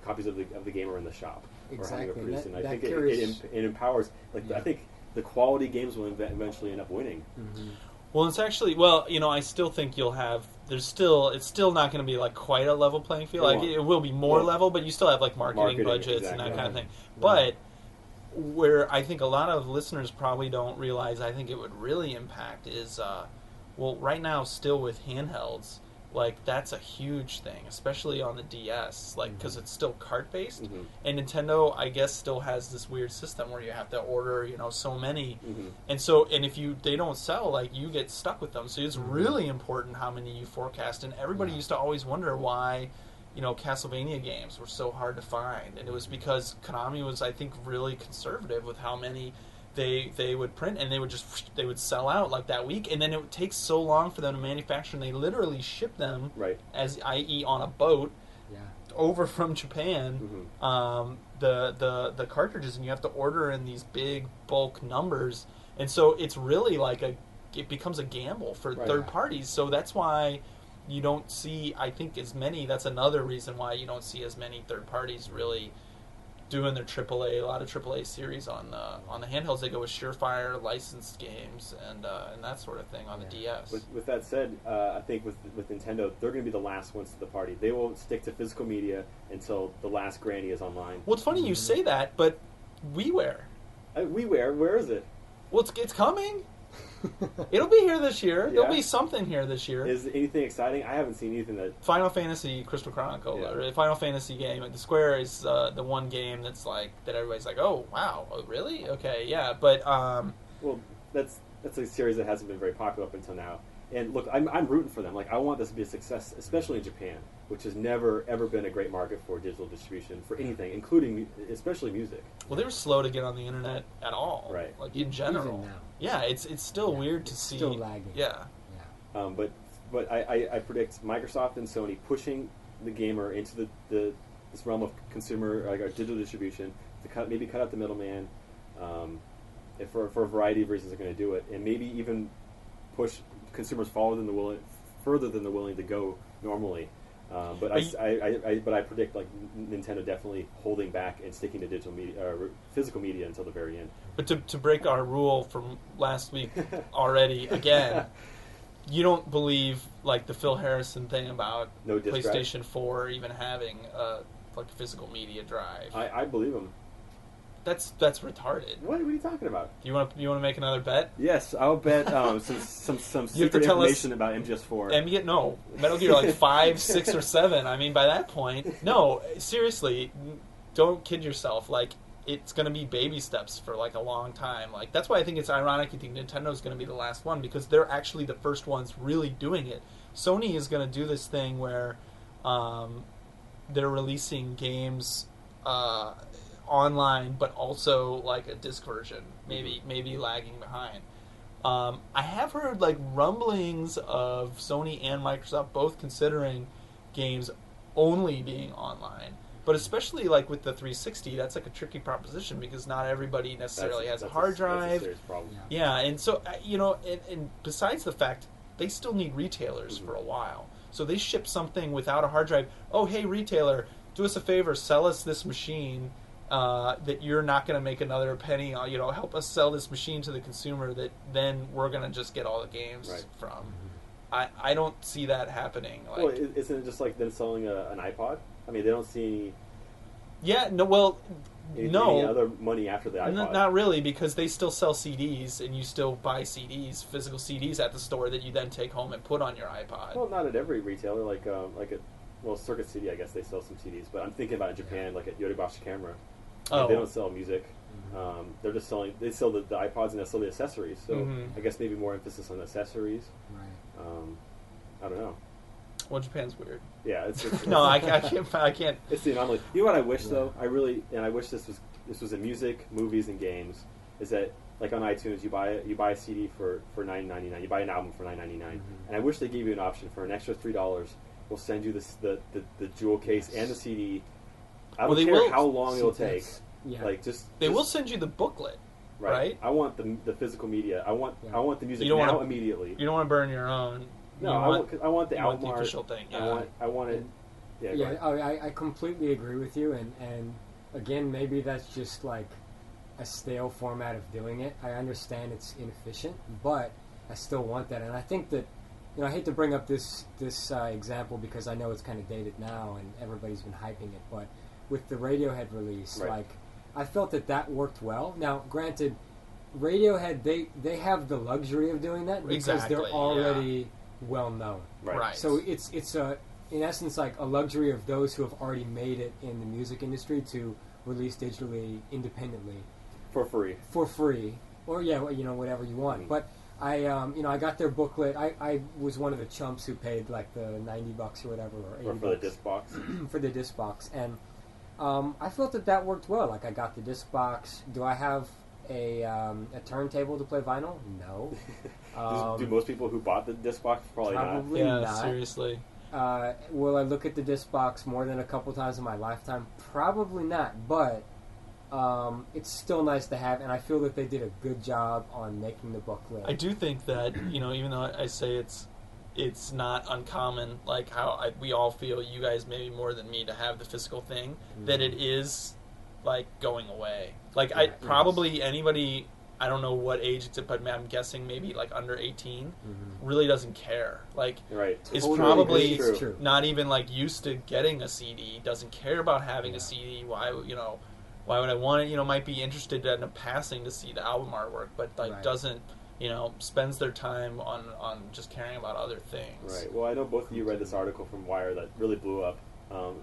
copies of the game are in the shop or how many are produced. And I think it empowers. Like I think the quality games will eventually end up winning. Mm-hmm. Well, it's actually I still think you'll have. It's still not going to be like quite a level playing field. Like it will be more level, but you still have like marketing budgets and that kind of thing. But where I think a lot of listeners probably don't realize, I think it would really impact is, right now still with handhelds, like that's a huge thing, especially on the DS, like because it's still cart based, and Nintendo I guess still has this weird system where you have to order so many, and if they don't sell, like you get stuck with them. So it's really important how many you forecast, and everybody used to always wonder why Castlevania games were so hard to find, and it was because Konami was, I think, really conservative with how many they would print, and they would sell out like that week, and then it would take so long for them to manufacture, and they literally ship them as i.e. on a boat over from Japan, the cartridges, and you have to order in these big bulk numbers, and so it's really like it becomes a gamble for third parties. So that's why you don't see, I think, as many. That's another reason why you don't see as many third parties really doing their AAA. A lot of AAA series on the handhelds. They go with Surefire licensed games and that sort of thing on the DS. With that said, I think with Nintendo, they're going to be the last ones to the party. They will stick to physical media until the last granny is online. Well, it's funny you say that, but WiiWare. WiiWare, where is it? Well, it's coming. It'll be here this year. There'll be something here this year. Is anything exciting? I haven't seen anything that... Final Fantasy Crystal Chronicle, or a Final Fantasy game. The Square is the one game that's like, that everybody's like, oh, wow, oh, really? Okay, yeah, but... Well, that's a series that hasn't been very popular up until now. And look, I'm rooting for them. Like, I want this to be a success, especially in Japan, which has never, ever been a great market for digital distribution for anything, including, especially music. Well, they were slow to get on the internet at all. Right. Like, in general. Even now. Yeah, it's still weird to see. Still lagging. Yeah. But I predict Microsoft and Sony pushing the gamer into this realm of consumer, like digital distribution, to maybe cut out the middleman. If for a variety of reasons, they're going to do it, and maybe even push consumers further than they're willing to go normally. But I predict like Nintendo definitely holding back and sticking to digital media, physical media until the very end. But to break our rule from last week already again, you don't believe like the Phil Harrison thing about PlayStation 4 even having like a physical media drive. I believe him. That's retarded. What are you talking about? You want to make another bet? Yes, I'll bet some secret information about MGS4. No, Metal Gear like 5, 6, or 7. I mean, by that point, no. Seriously, don't kid yourself. Like, it's going to be baby steps for like a long time. Like, that's why I think it's ironic. I think Nintendo's going to be the last one because they're actually the first ones really doing it. Sony is going to do this thing where they're releasing games. Online, but also like a disc version, maybe lagging behind. I have heard like rumblings of Sony and Microsoft both considering games only being online, but especially like with the 360, that's like a tricky proposition because not everybody necessarily has a hard drive. That's a serious problem. Yeah, and so and besides the fact they still need retailers for a while, so they ship something without a hard drive. Oh, hey retailer, do us a favor, sell us this machine. that you're not going to make another penny. Help us sell this machine to the consumer that then we're going to just get all the games from. Mm-hmm. I don't see that happening. Like, well, isn't it just like them selling an iPod? I mean, they don't see any. Yeah. No. Well. No. Any other money after the iPod? Not really, because they still sell CDs, and you still buy CDs, physical CDs at the store that you then take home and put on your iPod. Well, not at every retailer. Like Circuit City, I guess they sell some CDs, but I'm thinking about in Japan, like at Yodobashi Camera. They don't sell music. Mm-hmm. They're just selling. They sell the iPods and they sell the accessories. So I guess maybe more emphasis on accessories. Right. I don't know. Well, Japan's weird. Yeah, it's no, I can't. It's the anomaly. You know what I wish though? I wish this was in music, movies, and games. Is that like on iTunes, you buy a CD for $9.99. You buy an album for $9.99, and I wish they gave you an option for an extra $3. We'll send you the jewel case and the CD. I don't care how long it'll take. Yeah. Like they will send you the booklet, right? I want the physical media. I want the music now immediately. You don't want to burn your own. No, I want the album art. Official thing. Yeah. I want it. Yeah. I completely agree with you, and again, maybe that's just like a stale format of doing it. I understand it's inefficient, but I still want that, and I think that. I hate to bring up this example because I know it's kind of dated now and everybody's been hyping it, but with the Radiohead release, like I felt that worked well. Now, granted, Radiohead they have the luxury of doing that because they're already well known. Right. So it's in essence like a luxury of those who have already made it in the music industry to release digitally independently for free, or whatever you want, but. I got their booklet. I was one of the chumps who paid like the $90 or whatever, or $80 for the disc box. For the disc box, and I felt that worked well. Like I got the disc box. Do I have a turntable to play vinyl? No. Do most people who bought the disc box probably not? Yeah, seriously. Will I look at the disc box more than a couple times in my lifetime? Probably not, but. It's still nice to have, and I feel that they did a good job on making the booklet. I do think that, even though I say it's not uncommon, like how we all feel, you guys maybe more than me, to have the physical thing, that it is, like, going away. Like, probably anybody, I don't know what age it's at, but I'm guessing maybe, like, under 18, really doesn't care. Like, is probably not even, like, used to getting a CD, doesn't care about having a CD, why would I want it? Might be interested in a passing to see the album artwork, but doesn't, spends their time on just caring about other things. Right. Well, I know both of you read this article from Wire that really blew up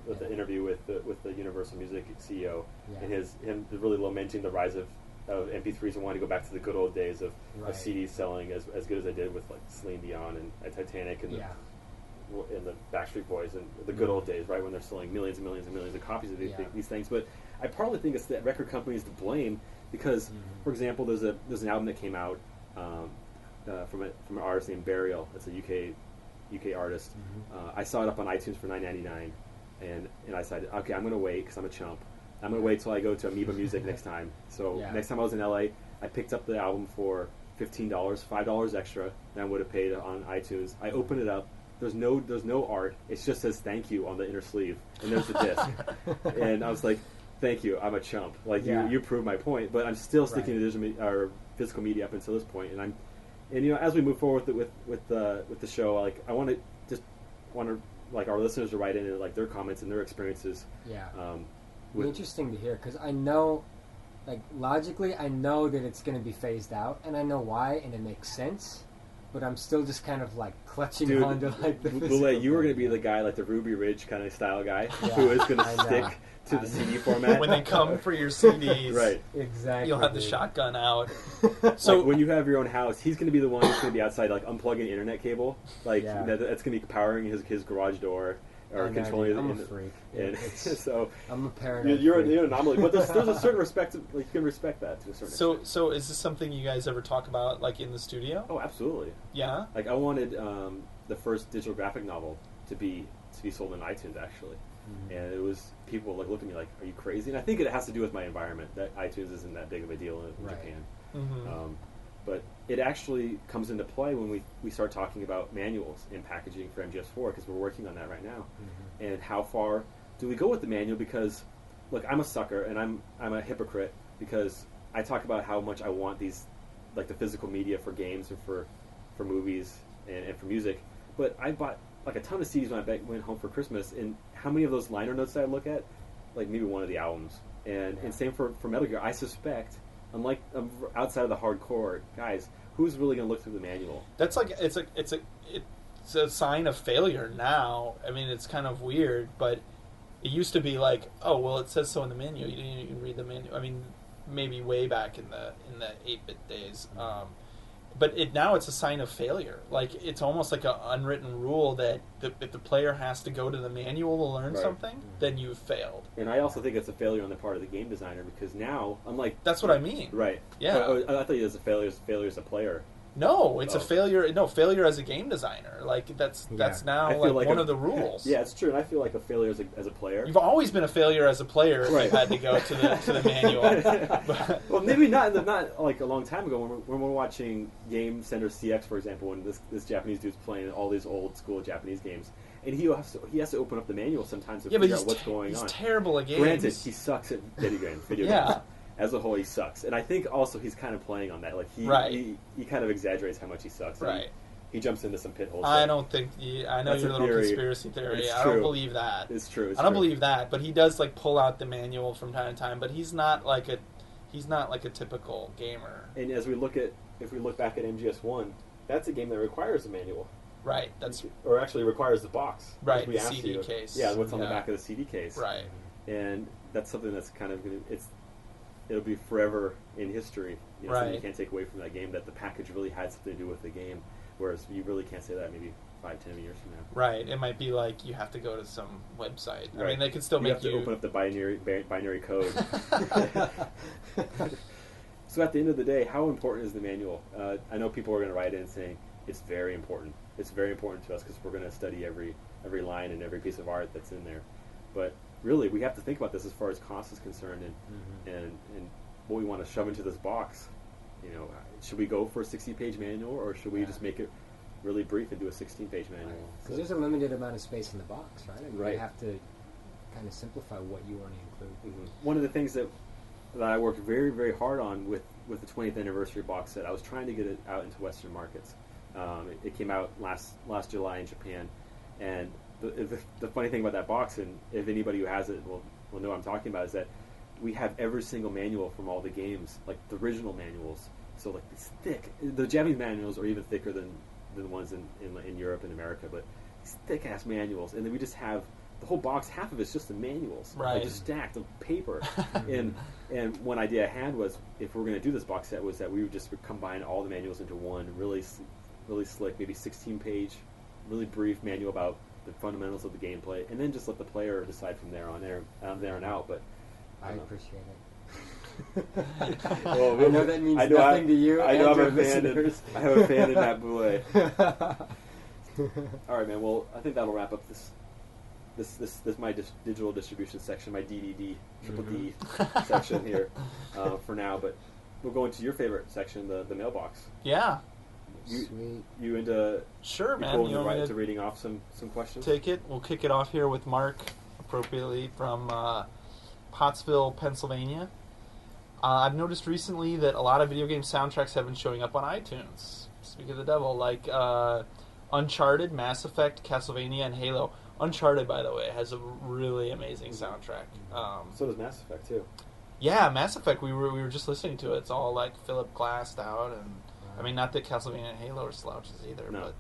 with the interview with the Universal Music CEO, and him really lamenting the rise of MP3s and wanting to go back to the good old days of CDs selling as good as they did with like Celine Dion and Titanic and the Backstreet Boys and the good old days, right, when they're selling millions and millions and millions of copies of these things. But I partly think it's that record companies to blame because, for example, there's an album that came out from an artist named Burial. It's a UK artist. I saw it up on iTunes for $9.99, and I decided, okay, I'm going to wait because I'm a chump. I'm going to wait till I go to Amoeba Music next time. So next time I was in LA, I picked up the album for $15, $5 extra than I would have paid on iTunes. I opened it up. There's no art. It just says thank you on the inner sleeve, and there's the disc. And I was like, thank you. I'm a chump. Like you proved my point, but I'm still sticking to digital physical media up until this point. And as we move forward with the show, like I want to like our listeners to write in and like their comments and their experiences. Yeah. It's interesting to hear because I know, like logically, I know that it's going to be phased out, and I know why, and it makes sense. But I'm still just kind of like clutching onto like the Boule, you were going to be the guy, like the Ruby Ridge kind of style guy, who is going to stick to the CD format. When they come for your CDs, right? Exactly. You'll have the shotgun out. So like when you have your own house, he's going to be the one who's going to be outside, like unplugging an internet cable, like that's going to be powering his garage door. Or controlling I'm a freak. And so I'm a paranoid. You're an anomaly, but there's a certain respect. Like you can respect that to a certain extent. So is this something you guys ever talk about, like in the studio? Oh, absolutely. Yeah. Like I wanted the first digital graphic novel to be sold on iTunes actually, and it was people like looking at me like, "Are you crazy?" And I think it has to do with my environment that iTunes isn't that big of a deal in Japan. But it actually comes into play when we start talking about manuals and packaging for MGS4 because we're working on that right now. And how far do we go with the manual? Because look, I'm a sucker, and I'm a hypocrite because I talk about how much I want these, like the physical media for games or for movies and for music. But I bought like a ton of CDs when I went home for Christmas, and how many of those liner notes I look at, like maybe one of the albums. And same for Metal Gear. I suspect, unlike outside of the hardcore guys, who's really going to look through the manual? That's like it's a sign of failure now. I mean, it's kind of weird, but it used to be like, oh well, it says so in the menu. You didn't even read the menu. I mean, maybe way back in the 8-bit days. But now it's a sign of failure. Like, it's almost like an unwritten rule that if the player has to go to the manual to learn something, then you've failed. And I also think it's a failure on the part of the game designer, because now, unlike... That's what I mean. Right. Yeah. I thought it was a failure as a player. No, it's a failure. No, failure as a game designer. Like, that's now like one of the rules. Yeah, it's true. And I feel like a failure as a player. You've always been a failure as a player if you've had to go to the manual. Well, maybe not like a long time ago when we're watching Game Center CX, for example, when this Japanese dude's playing all these old school Japanese games, and he has to open up the manual sometimes to figure out what's going on. He's terrible at games. Granted, he sucks at video games. As a whole, he sucks, and I think also he's kind of playing on that. Like he kind of exaggerates how much he sucks. Right. He jumps into some pit holes. I don't think. I know your little conspiracy theory. I don't believe that. It's true. I don't believe that. But he does like pull out the manual from time to time. But he's not like a typical gamer. And if we look back at MGS1, that's a game that requires a manual. Right. Or actually requires the box. Right. The CD case. Yeah. What's on the back of the CD case. Right. And that's something that's kind of it'll be forever in history. Something you can't take away from that game, that the package really had something to do with the game, whereas you really can't say that maybe 5-10 years from now. Right. It might be like you have to go to some website. Right. I mean, they could still make you have to open up the binary code. So at the end of the day, how important is the manual? I know people are going to write in saying it's very important. It's very important to us because we're going to study every line and every piece of art that's in there. But really, we have to think about this as far as cost is concerned, and what we want to shove into this box. Should we go for a 60-page manual, or should we just make it really brief and do a 16-page manual? Because there's a limited amount of space in the box, right? I mean, you have to kind of simplify what you want to include. One of the things that I worked very, very hard on with the 20th anniversary box set, I was trying to get it out into Western markets. It came out last July in Japan, and the funny thing about that box, and if anybody who has it will know what I'm talking about, is that we have every single manual from all the games, like the original manuals. So like it's thick. The Japanese manuals are even thicker than the ones in Europe and America, but these thick ass manuals, and then we just have the whole box. Half of it's just the manuals, like just stacked of paper. and one idea I had was, if we're going to do this box set, was that we would just combine all the manuals into one really slick, maybe 16-page, really brief manual about the fundamentals of the gameplay, and then just let the player decide from there on out. But I appreciate it. Well, I know that means nothing to you. I know and I have a fan in that Boule. All right, man. Well, I think that'll wrap up this my digital distribution section, my DDD triple D section here for now. But we'll go into your favorite section, the mailbox. Yeah. Sweet. You into sure, man. Cool, you want to reading off some questions? Take it. We'll kick it off here with Mark, appropriately from Pottsville, Pennsylvania. I've noticed recently that a lot of video game soundtracks have been showing up on iTunes. Speak of the devil, like Uncharted, Mass Effect, Castlevania, and Halo. Uncharted, by the way, has a really amazing soundtrack. So does Mass Effect too. Yeah, Mass Effect. We were just listening to it. It's all like Philip Glassed out, and I mean, not that Castlevania and Halo are slouches either. No.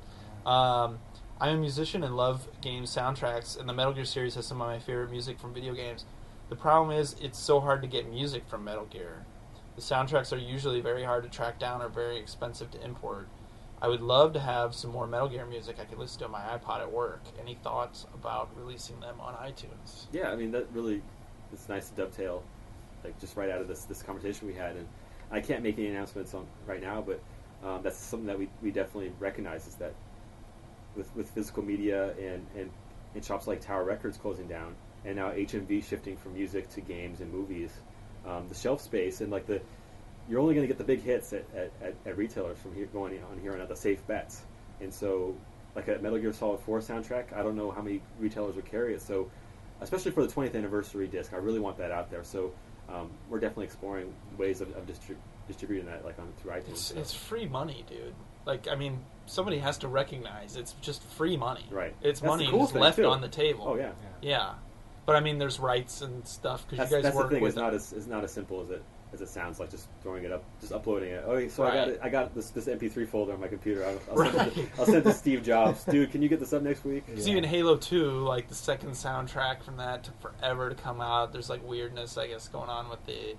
But I'm a musician and love game soundtracks, and the Metal Gear series has some of my favorite music from video games. The problem is, it's so hard to get music from Metal Gear. The soundtracks are usually very hard to track down or very expensive to import. I would love to have some more Metal Gear music I could listen to on my iPod at work. Any thoughts about releasing them on iTunes? Yeah, I mean, it's nice to dovetail, like just right out of this conversation we had. And I can't make any announcements on right now, but that's something that we definitely recognize, is that with physical media and shops like Tower Records closing down, and now HMV shifting from music to games and movies, the shelf space and like you're only going to get the big hits at retailers from here going on here and at the safe bets. And so, like a Metal Gear Solid 4 soundtrack, I don't know how many retailers would carry it. So, especially for the 20th anniversary disc. I really want that out there. So we're definitely exploring ways of distributing that, like through iTunes. It's free money, dude. Like, I mean, somebody has to recognize it's just free money. Right. It's That's money the cool just thing, left too. on the table. Oh, yeah. Yeah. But I mean, there's rights and stuff because you guys that's work the thing. with It's not as simple as it sounds, like just throwing it up, just uploading it. Oh, so Right. I got this MP3 folder on my computer. I'll send it to Steve Jobs. Dude, can you get this up next week? Because even Halo 2, like the second soundtrack from that took forever to come out. There's like weirdness, I guess, going on with the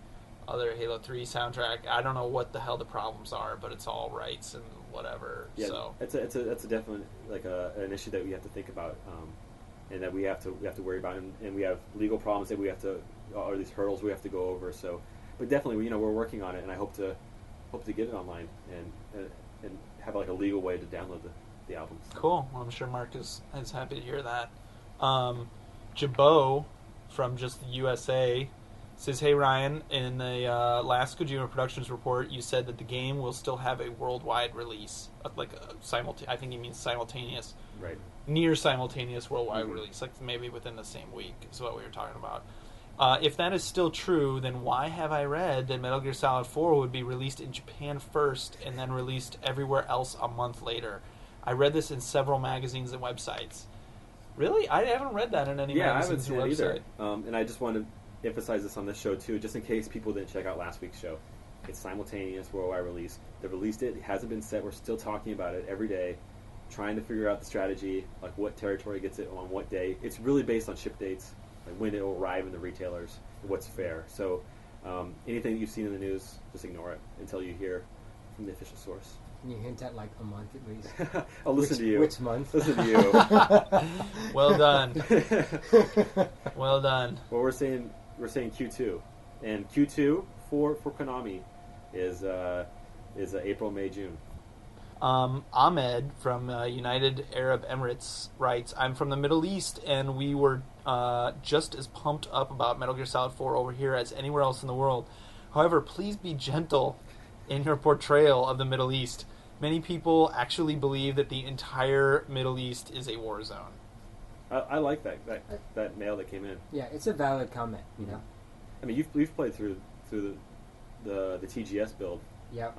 other Halo 3 soundtrack. I don't know what the hell the problems are, but it's all rights and whatever. Yeah, so it's a definite like an issue that we have to think about, and that we have to worry about, and we have legal problems that we have to, or these hurdles we have to go over. So, but definitely, we're working on it, and I hope to get it online and have like a legal way to download the albums. cool. Well, I'm sure Mark is happy to hear that. Jabot from just the USA says, "Hey Ryan, in the last Kojima Productions Report, you said that the game will still have a worldwide release, like I think he means simultaneous, Right. near simultaneous worldwide Mhm. release, like maybe within the same week is what we were talking about. If that is still true, then why have I read that Metal Gear Solid 4 would be released in Japan first and then released everywhere else a month later? I read this in several magazines and websites." Really? I haven't read that in any Yeah, I haven't magazines seen or it website. either. And I just want to emphasize this on this show too, just in case people didn't check out last week's show. It's simultaneous worldwide release. They released it. It hasn't been set. We're still talking about it every day, trying to figure out the strategy, like what territory gets it on what day. It's really based on ship dates, like when it will arrive in the retailers, what's fair. So anything that you've seen in the news, just ignore it until you hear from the official source. Can you hint at like a month at least? I'll listen to you. Which month? Listen to you. Well done. Well done. Well, we're saying Q2, and Q2 for Konami is April, May, June. Ahmed from United Arab Emirates writes, "I'm from the Middle East, and we were just as pumped up about Metal Gear Solid 4 over here as anywhere else in the world. However, please be gentle in your portrayal of the Middle East. Many people actually believe that the entire Middle East is a war zone." I like that mail that came in. Yeah, it's a valid comment, you know. I mean, we've played through the TGS build. Yeah.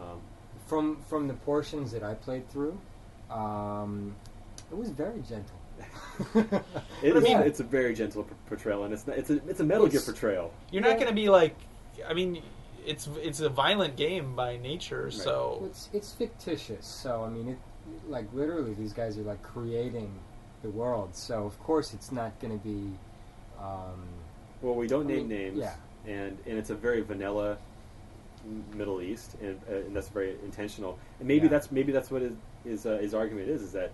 From the portions that I played through, it was very gentle. It's a very gentle portrayal, and it's a Metal Gear portrayal. You're not going to be like, I mean, it's a violent game by nature, Right. so It's fictitious. So I mean, like literally, these guys are like creating the world. So of course, it's not going to be. Well, we don't name names, yeah. and it's a very vanilla Middle East, and that's very intentional. And maybe that's what his argument is that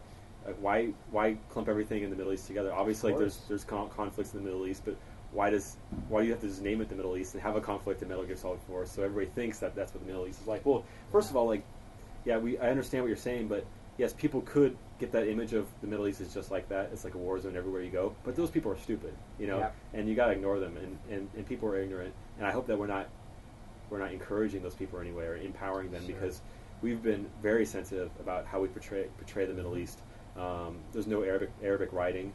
why clump everything in the Middle East together? Obviously, like there's conflicts in the Middle East, but why do you have to just name it the Middle East and have a conflict in Metal Gear Solid 4? So everybody thinks that that's what the Middle East is like. Well, first of all, like, yeah, I understand what you're saying, but yes, people could get that image of the Middle East is just like that. It's like a war zone everywhere you go. But those people are stupid, and you gotta ignore them. And people are ignorant. And I hope that we're not encouraging those people anyway or empowering them, because we've been very sensitive about how we portray the Middle East. There's no Arabic writing.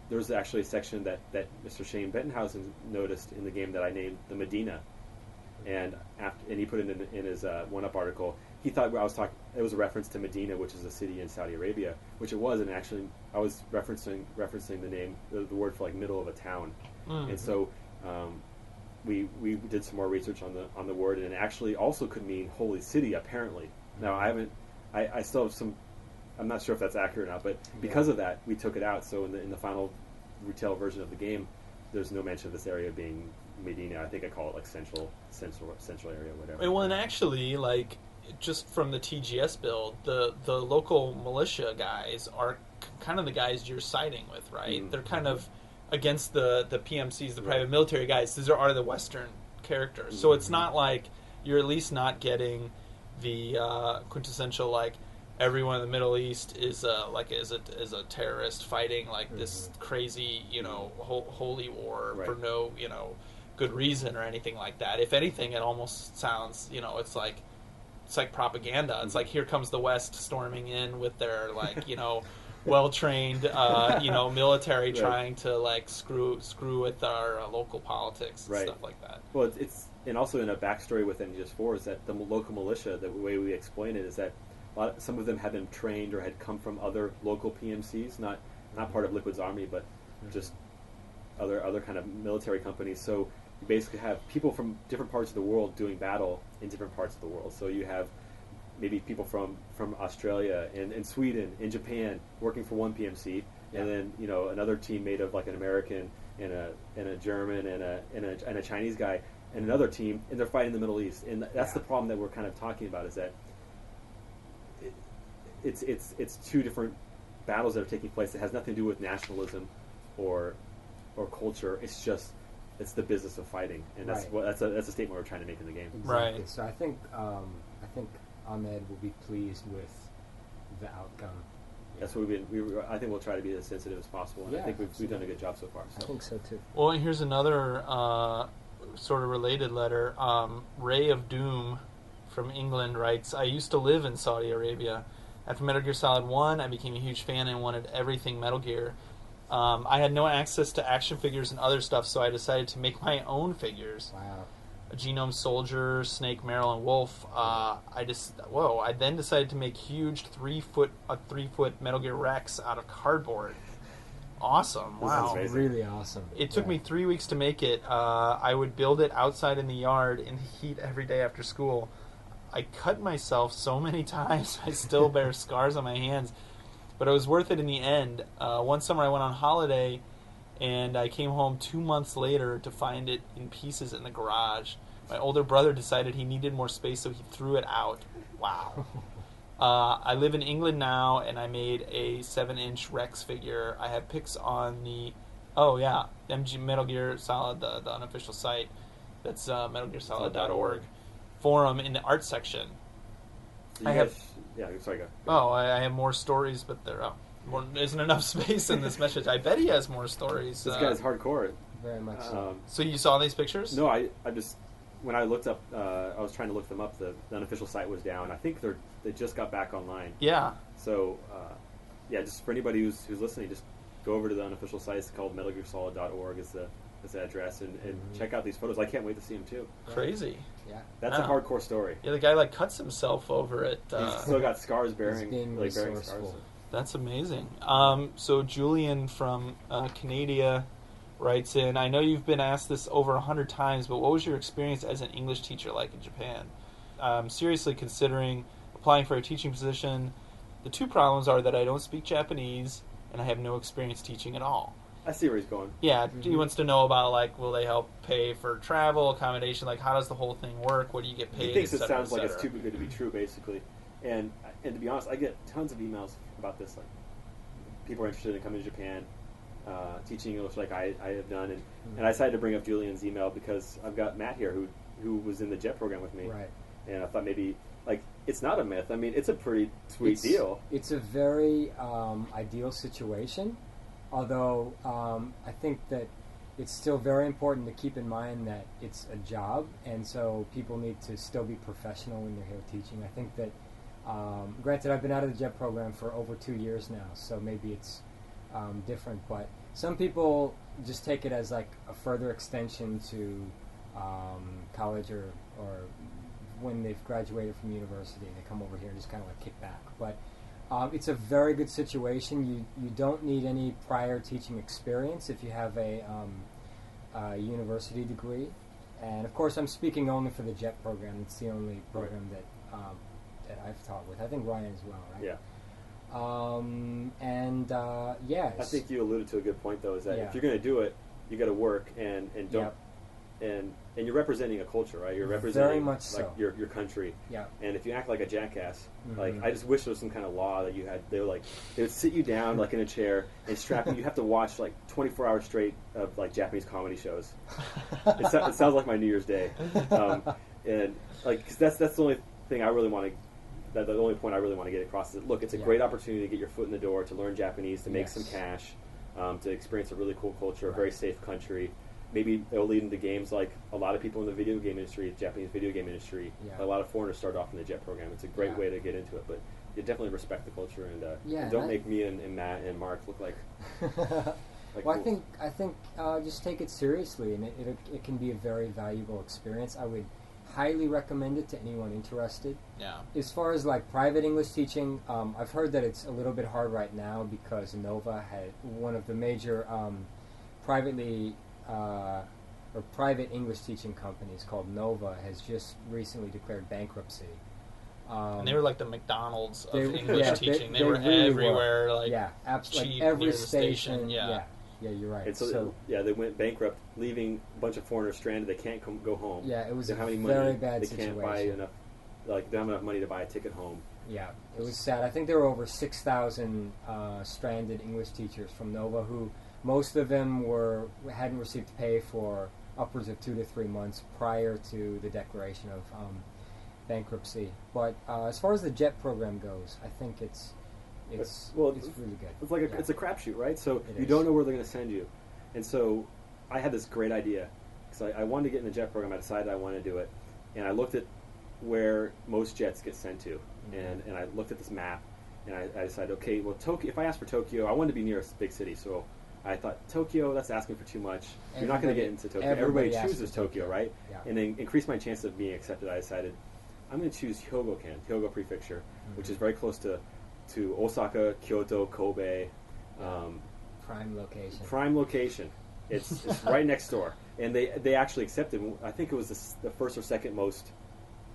There's actually a section that Mr. Shane Bettenhausen noticed in the game that I named the Medina, and he put it in his one-up article. He thought it was a reference to Medina, which is a city in Saudi Arabia, which it was, and actually I was referencing the name, the word for like middle of a town, and so we did some more research on the word, and it actually also could mean holy city apparently. Now I still have some. I'm not sure if that's accurate or not, but because of that, we took it out. So in the final retail version of the game, there's no mention of this area being Medina. I think I call it like central area, whatever. Well, and actually, like, just from the TGS build, the local militia guys are kind of the guys you're siding with, right? Mm-hmm. They're kind of against the PMCs, the private military guys. These are the Western characters, so it's not like you're at least not getting the quintessential like everyone in the Middle East is a terrorist fighting like this crazy holy war for no good reason or anything like that. If anything, it almost sounds it's like propaganda. It's like here comes the West storming in with their well-trained, military trying to like screw with our local politics and stuff like that. Well, it's and also in a backstory within just 4 is that the local militia, the way we explain it is that some of them had been trained or had come from other local PMCs, not part of Liquid's army, but just other kind of military companies. So you basically have people from different parts of the world doing battle in different parts of the world. So you have maybe people from Australia and Sweden and Japan working for one PMC, and then another team made of like an American and a German and a Chinese guy and another team, and they're fighting in the Middle East. And that's the problem that we're kind of talking about, is that it's 2 different battles that are taking place. It has nothing to do with nationalism or culture. It's the business of fighting, and that's a statement we're trying to make in the game. Exactly. Right. So I think Ahmed will be pleased with the outcome. That's what I think we'll try to be as sensitive as possible, and I think we've done a good job so far. So. I think so too. Well, and here's another sort of related letter. Ray of Doom from England writes, I used to live in Saudi Arabia. After Metal Gear Solid 1, I became a huge fan and wanted everything Metal Gear. I had no access to action figures and other stuff, so I decided to make my own figures. Wow. A Genome Soldier, Snake, Meryl, and Wolf. I then decided to make huge 3-foot Metal Gear Rex out of cardboard. Awesome. Wow. That's really awesome. It took me 3 weeks to make it. I would build it outside in the yard in the heat every day after school. I cut myself so many times, I still bear scars on my hands. But it was worth it in the end. One summer I went on holiday, and I came home 2 months later to find it in pieces in the garage. My older brother decided he needed more space, so he threw it out. Wow. I live in England now, and I made a 7-inch Rex figure. I have pics on the MG Metal Gear Solid, the unofficial site. That's MetalGearSolid.org forum in the art section. I have more stories, but there isn't enough space in this message. I bet he has more stories. This guy's hardcore. Very much so. So you saw these pictures? No, I just when I looked up, I was trying to look them up. The unofficial site was down. I think they just got back online. Yeah. So just for anybody who's listening, just go over to the unofficial site. It's called MetalGearSolid.org is the address, and check out these photos. I can't wait to see them too. Crazy. Yeah. That's a hardcore story. Yeah, the guy cuts himself over it. He's still got scars bearing scars. That's amazing. So Julian from Canada writes in, I know you've been asked this over 100 times, but what was your experience as an English teacher like in Japan? I'm seriously considering applying for a teaching position. The 2 problems are that I don't speak Japanese and I have no experience teaching at all. I see where he's going. Yeah, he wants to know about, will they help pay for travel, accommodation, how does the whole thing work? What do you get paid? He thinks it sounds like it's too good to be true, basically. And to be honest, I get tons of emails about this. People are interested in coming to Japan, teaching English like I have done. And I decided to bring up Julian's email because I've got Matt here who was in the JET program with me. Right. And I thought maybe, it's not a myth. I mean, it's a pretty sweet deal. It's a very ideal situation. Although I think that it's still very important to keep in mind that it's a job, and so people need to still be professional when they're here teaching. I think that, granted, I've been out of the JET program for over 2 years now, so maybe it's different, but some people just take it as a further extension to college or when they've graduated from university, they come over here and just kind of kick back. But it's a very good situation. You don't need any prior teaching experience if you have a university degree. And of course, I'm speaking only for the JET program. It's the only program that I've taught with. I think Ryan as well, right? Yeah. I think you alluded to a good point, though, is that if you're going to do it, you got to work and don't. And you're representing a culture, right? You're representing very much so. Your country. Yeah. And if you act like a jackass, I just wish there was some kind of law that you had. They would sit you down in a chair and strap you. You have to watch 24 hours straight of Japanese comedy shows. It sounds like my New Year's Day, and cause that's the only thing I really want to. The only point I really want to get across is that, look, it's a great opportunity to get your foot in the door, to learn Japanese, to make some cash, to experience a really cool culture, a very safe country. Maybe it'll lead into games like a lot of people in the video game industry, Japanese video game industry. A lot of foreigners start off in the JET program. It's a great way to get into it. But you definitely respect the culture and Yeah, don't make me and Matt and Mark look like. Well, I think just take it seriously, and it can be a very valuable experience. I would highly recommend it to anyone interested. Yeah. As far as like private English teaching, I've heard that it's a little bit hard right now because Nova had one of the major private English teaching companies called Nova has just recently declared bankruptcy. And they were like the McDonald's of they- English yeah, teaching. they They were really everywhere. Like yeah, absolutely. cheap Like every near the station. station, yeah. Yeah, you're right. And so, they went bankrupt, leaving a bunch of foreigners stranded. They can't go home. Yeah, it was They a don't have any very money. bad They situation. can't buy enough. Like they don't have enough money to buy a ticket home. Yeah, it was sad. I think there were over 6,000 stranded English teachers from Nova who most of them hadn't received pay for upwards of 2 to 3 months prior to the declaration of bankruptcy. But as far as the JET program goes, I think it's really good. It's like it's a crapshoot, right? So It you is. don't know where they're going to send you, and so I had this great idea because I wanted to get in the JET program. I decided I wanted to do it, and I looked at where most jets get sent to, and I looked at this map, and I decided, okay, well, Tokyo. If I asked for Tokyo, I wanted to be near a big city, so I thought Tokyo. That's asking for too much. You're not going to get into Tokyo. Everybody asks chooses for Tokyo, right? Yeah. And then increase my chance of being accepted. I decided I'm going to choose Hyogo Prefecture, which is very close to Osaka, Kyoto, Kobe. Prime location. Prime location. It's right next door, and they actually accepted. I think it was the first or second most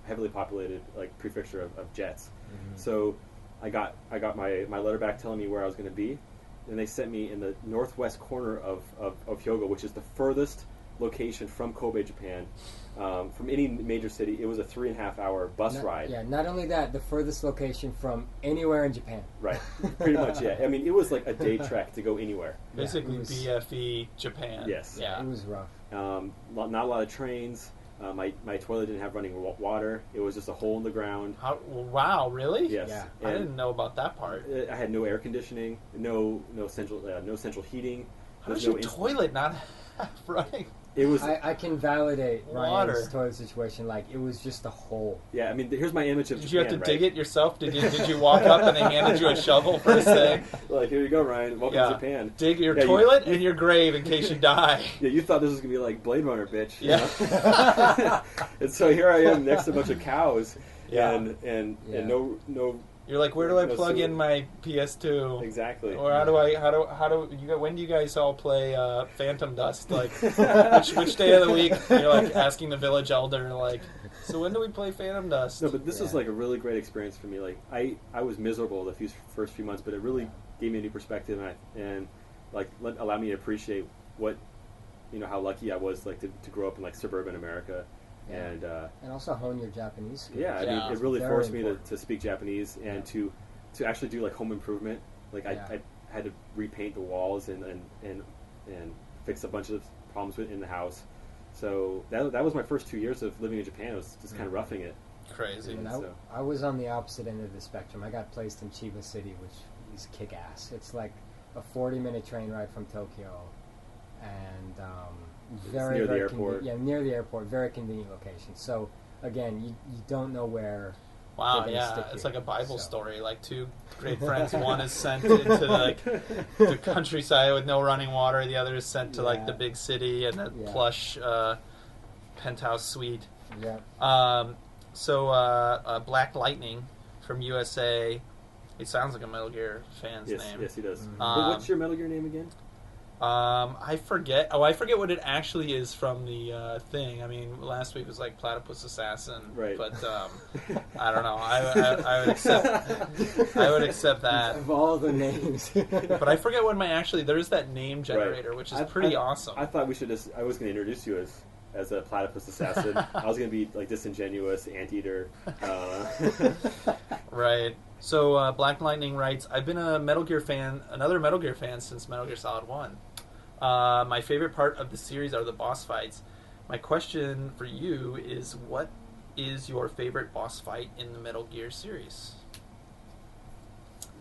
heavily populated like prefecture of jets. So I got my letter back telling me where I was going to be, and they sent me in the northwest corner of Hyogo, which is the furthest location from Kobe, Japan, from any major city. It was a 3.5-hour bus ride. Yeah, not only that, the furthest location from anywhere in Japan. Right, pretty much. Yeah, I mean, it was like a day trek to go anywhere. basically it was- BFE Japan. Yes. Yeah. It was rough. Not a lot of trains. My toilet didn't have running water. It was just a hole in the ground. Wow, really? Yes. Yeah. I And didn't know about that part. I had no air conditioning, no central heating. How There does was your no toilet not have running? It was I can validate Water. Ryan's toilet situation. Like, it was just a hole. yeah. I mean, here's my image of Did Japan. you have to right? dig it yourself? Did you walk up and they handed you a shovel first thing? Like, here you go, Ryan. Welcome to Japan. Dig your Yeah, toilet and your grave in case you die. Yeah, you thought this was gonna be like Blade Runner, bitch. you Yeah. know? And so here I am next to a bunch of cows, Yeah. and Yeah. no You're like, where do I No plug sewer. in my PS2? exactly. Or how do when do you guys all play Phantom Dust? Like, which day of the week? You're like asking the village elder, like, so when do we play Phantom Dust? No, but this was Yeah. like a really great experience for me. Like I was miserable the first few months, but it really gave me a new perspective and allowed me to appreciate what how lucky I was like to grow up in like suburban America. Yeah. And also hone your Japanese skills. Yeah, I Yeah. mean, it really Very forced me important. to speak Japanese and to actually do like home improvement. Like Yeah. I had to repaint the walls and fix a bunch of problems in the house. So that was my first 2 years of living in Japan. I was just kind of roughing it. Crazy. And So- I was on the opposite end of the spectrum. I got placed in Chiba City, which is kick-ass. It's like a 40-minute train ride from Tokyo, and very near the very airport. near the airport. Very convenient location. So again, you don't know where. Wow, They're gonna stick it's you. like a Bible So- story. Like two great friends, one is sent into like the countryside with no running water, the other is sent to like Yeah. the big city and a Yeah. plush penthouse suite. Yeah. So Black Lightning from USA. It sounds like a Metal Gear fan's Yes, name. yes, he does. Mhm. But what's your Metal Gear name again? I forget. Oh, I forget what it actually is from the thing. I mean, last week was like Platypus Assassin, Right. But I don't know. I would accept. I would accept that. Of all the names. But I forget what there's that name generator, Right. which is pretty awesome. I thought we should I was going to introduce you as a platypus assassin. I was going to be like disingenuous, anteater. Right. So Black Lightning writes, I've been another Metal Gear fan since Metal Gear Solid 1. My favorite part of the series are the boss fights. My question for you is, what is your favorite boss fight in the Metal Gear series?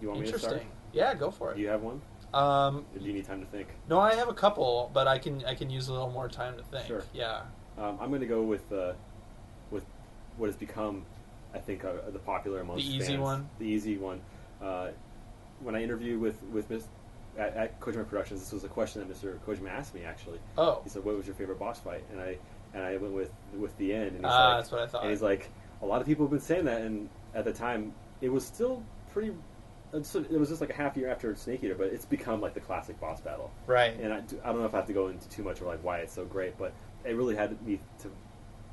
You want me to start? Interesting. Yeah, go for Do it. you have one? Um, Or do you need time to think? no, I have a couple, but I can use a little more time to think. Sure. Yeah. I'm going to go with what has become I think the popular amongst the easy fans. one. The easy one. When I interviewed with at Kojima Productions, this was a question that Mr. Kojima asked me actually. Oh. He said, "What was your favorite boss fight?" And I went with the end. And he's That's what I thought. And he's like, a lot of people have been saying that, and at the time, it was still pretty. It was just like a half year after Snake Eater, but it's become like the classic boss battle. Right. And I don't know if I have to go into too much of like why it's so great, but it really had me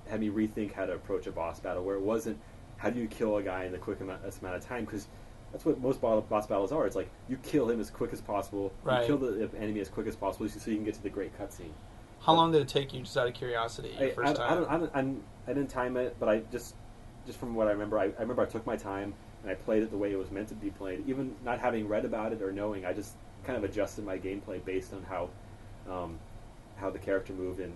rethink how to approach a boss battle, where it wasn't how do you kill a guy in the quickest amount of time, because that's what most boss battles are. It's like you kill him as quick as possible, right. You kill the enemy as quick as possible, so you can get to the great cutscene. How long did it take you, just out of curiosity, your first time? I didn't time it, but I just from what I remember, I remember I took my time and I played it the way it was meant to be played, even not having read about it or knowing. I just kind of adjusted my gameplay based on how the character moved and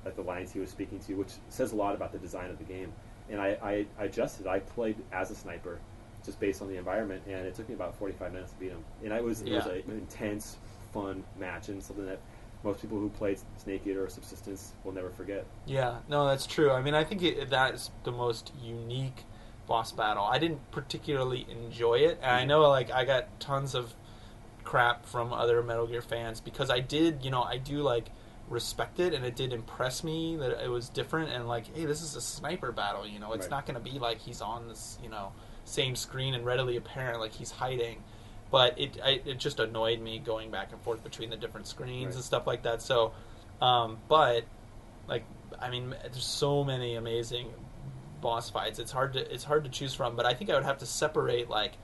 like the lines he was speaking to, which says a lot about the design of the game. And I adjusted. I played as a sniper, just based on the environment, and it took me about 45 minutes to beat him. And it was an intense, fun match, and something that most people who played Snake Eater or Subsistence will never forget. Yeah, no, that's true. I mean, I think that is the most unique boss battle. I didn't particularly enjoy it, and I know like I got tons of crap from other Metal Gear fans because I do like respect it, and it did impress me that it was different, and like, hey, this is a sniper battle, it's not going to be like he's on this, same screen and readily apparent like he's hiding. But it just annoyed me going back and forth between the different screens and stuff like that. So, but like, I mean, there's so many amazing boss fights. It's hard to choose from. But I think I would have to separate like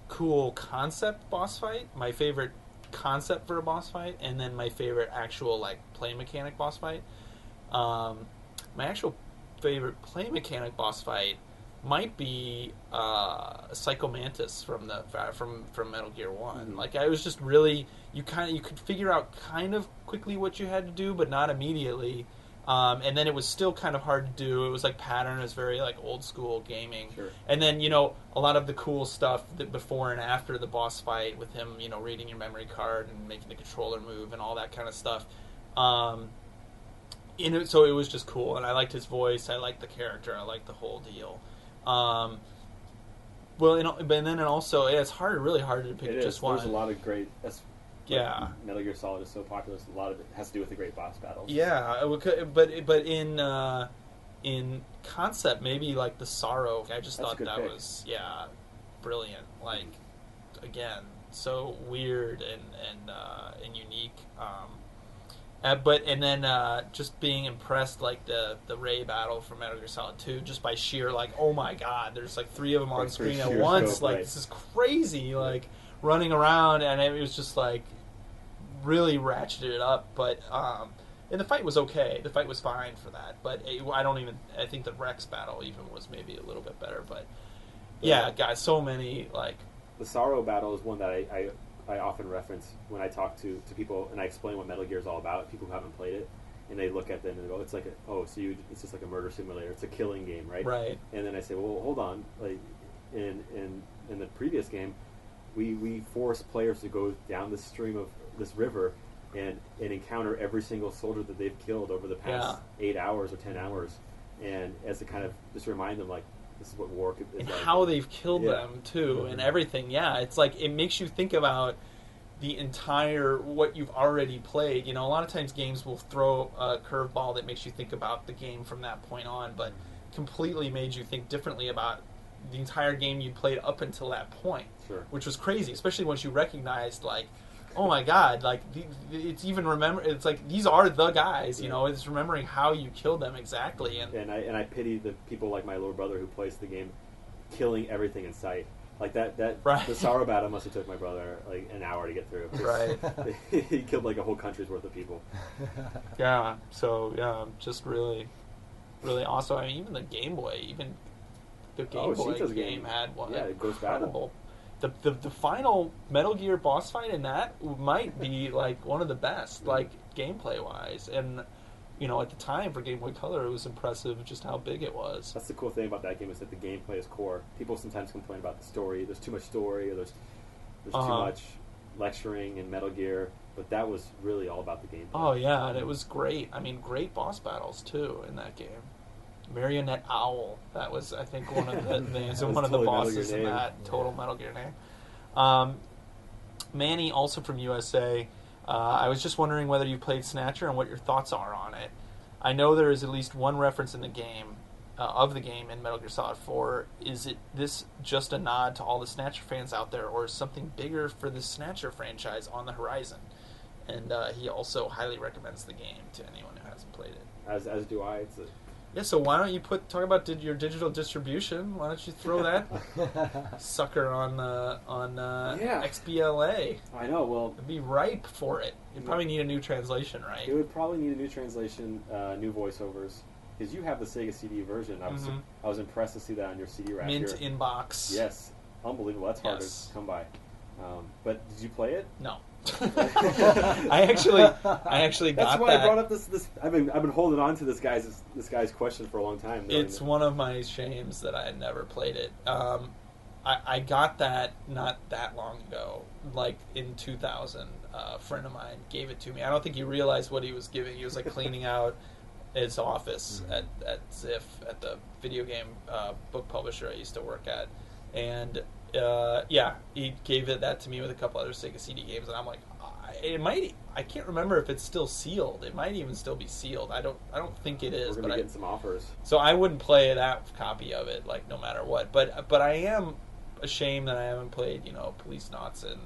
cool concept boss fight, my favorite concept for a boss fight, and then my favorite actual like play mechanic boss fight. My actual favorite play mechanic boss fight might be Psycho Mantis from Metal Gear 1. Mm-hmm. Like, I was just really, you could figure out kind of quickly what you had to do, but not immediately. And then it was still kind of hard to do. It was like pattern. It was very like old school gaming. Sure. And then a lot of the cool stuff that before and after the boss fight with him, reading your memory card and making the controller move and all that kind of stuff. So it was just cool, and I liked his voice. I liked the character. I liked the whole deal. But then also it's really hard to pick just one. There's a lot of great. Metal Gear Solid is so popular. So a lot of it has to do with the great boss battles. Yeah, but in concept, maybe like the Sorrow. I just thought that was brilliant. Like, again, so weird and unique. Just being impressed, like the Ray battle from Metal Gear Solid 2, just by sheer like, oh my god, there's like 3 of them on screen at once. Scope, like this is crazy. Like running around, and it was just like really ratcheted it up. But and the fight was okay. The fight was fine for that. But I think the Rex battle even was maybe a little bit better. But guys, so many like the Sorrow battle is one that I often reference when I talk to people and I explain what Metal Gear is all about. People who haven't played it, and they look at them and they go, "It's like it's just like a murder simulator. It's a killing game, right?" Right. And then I say, "Well, hold on. Like in the previous game, we force players to go down this stream of this river and encounter every single soldier that they've killed over the past 8 hours or 10 hours, and as to kind of just remind them like." This is what war is and like. How they've killed them too, and everything. Yeah, it's like it makes you think about the entire what you've already played. A lot of times games will throw a curveball that makes you think about the game from that point on, but completely made you think differently about the entire game you played up until that point. Sure. Which was crazy, especially once you recognized like, oh my god, like it's like these are the guys, it's remembering how you killed them exactly. And I pity the people like my little brother who plays the game killing everything in sight. Like that right. The Sorrow battle must have took my brother like an hour to get through. Right. He killed like a whole country's worth of people. Yeah, so just really, really awesome. I mean, even the Game Boy, even the Game Boy game had one incredible. The final Metal Gear boss fight in that might be like one of the best, like gameplay wise, and at the time for Game Boy Color, it was impressive just how big it was. That's the cool thing about that game is that the gameplay is core. People sometimes complain about the story. There's too much story, or there's too much lecturing in Metal Gear, but that was really all about the gameplay. Oh yeah, and it was great. I mean, great boss battles too in that game. Marionette Owl. That was, I think, one of the names and one of totally the Metal bosses Gear in name. that. Total Metal Gear name. Manny, also from USA. I was just wondering whether you played Snatcher and what your thoughts are on it. I know there is at least one reference in the game, of the game in Metal Gear Solid 4. Is this just a nod to all the Snatcher fans out there, or is something bigger for the Snatcher franchise on the horizon? And he also highly recommends the game to anyone who hasn't played it. As do I. Yeah, so why don't you talk about your digital distribution? Why don't you throw that sucker on XBLA? I know. Well, It'd be ripe for it. You'd probably need a new translation, right? it would probably need a new translation, new voiceovers, because you have the Sega CD version. I was impressed to see that on your CD rack Mint here. inbox. Yes, unbelievable. That's hard Yes. to come by. But did you play it? No. I actually got that. That's why I brought up this. I've been holding on to this guy's question for a long time. It's one of my shames that I had never played it. I got that not that long ago, like in 2000. A friend of mine gave it to me. I don't think he realized what he was giving. He was like cleaning out his office at Ziff, at the video game book publisher I used to work at, and he gave that to me with a couple other Sega CD games, and I'm like, I can't remember if it's still sealed. It might even still be sealed. I don't think it is. We're gonna be getting some offers. So I wouldn't play that copy of it, like, no matter what. But I am ashamed that I haven't played, Police Knots and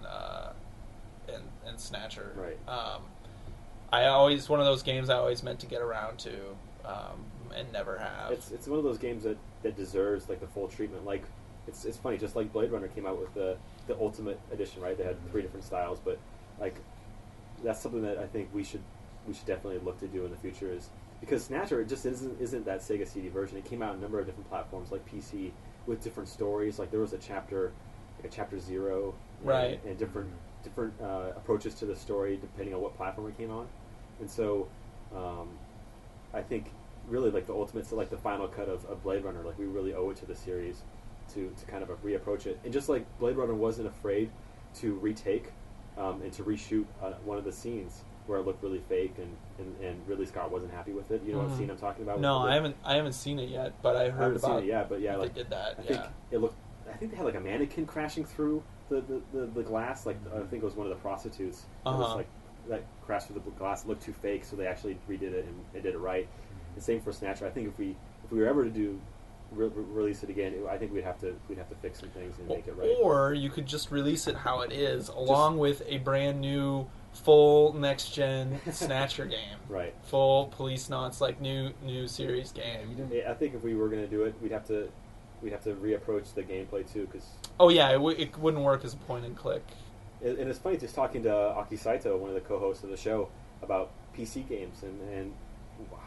Snatcher. Right. It's one of those games I always meant to get around to, and never have. It's one of those games that deserves like the full treatment. Like it's funny, just like Blade Runner came out with the Ultimate Edition, right? They had 3 different styles, but like that's something that I think we should definitely look to do in the future, is because Snatcher, it just isn't that Sega CD version. It came out on a number of different platforms, like PC, with different stories. Like there was a chapter 0, right, and different approaches to the story depending on what platform it came on. And so I think really like the ultimate, so like the final cut of Blade Runner, like we really owe it to the series to kind of reapproach it. And just like Blade Runner wasn't afraid to retake and to reshoot one of the scenes where it looked really fake and Ridley Scott wasn't happy with it. You know what scene I'm talking about? No, I haven't seen it yet, but I heard about seen it yet, but yeah, they did that. I think they had like a mannequin crashing through the glass. Like I think it was one of the prostitutes. It was like that crashed through the glass. It looked too fake, so they actually redid it and they did it right. The same for Snatcher. I think if we were ever to release it again, I think we'd have to fix some things and make it right. Or you could just release it how it is, along with a brand new full next gen Snatcher game. Right. Full Police Knots, like new series game. Yeah, I think if we were going to do it, we'd have to reapproach the gameplay too, because it wouldn't work as a point and click. And it's funny just talking to Aki Saito, one of the co-hosts of the show, about PC games and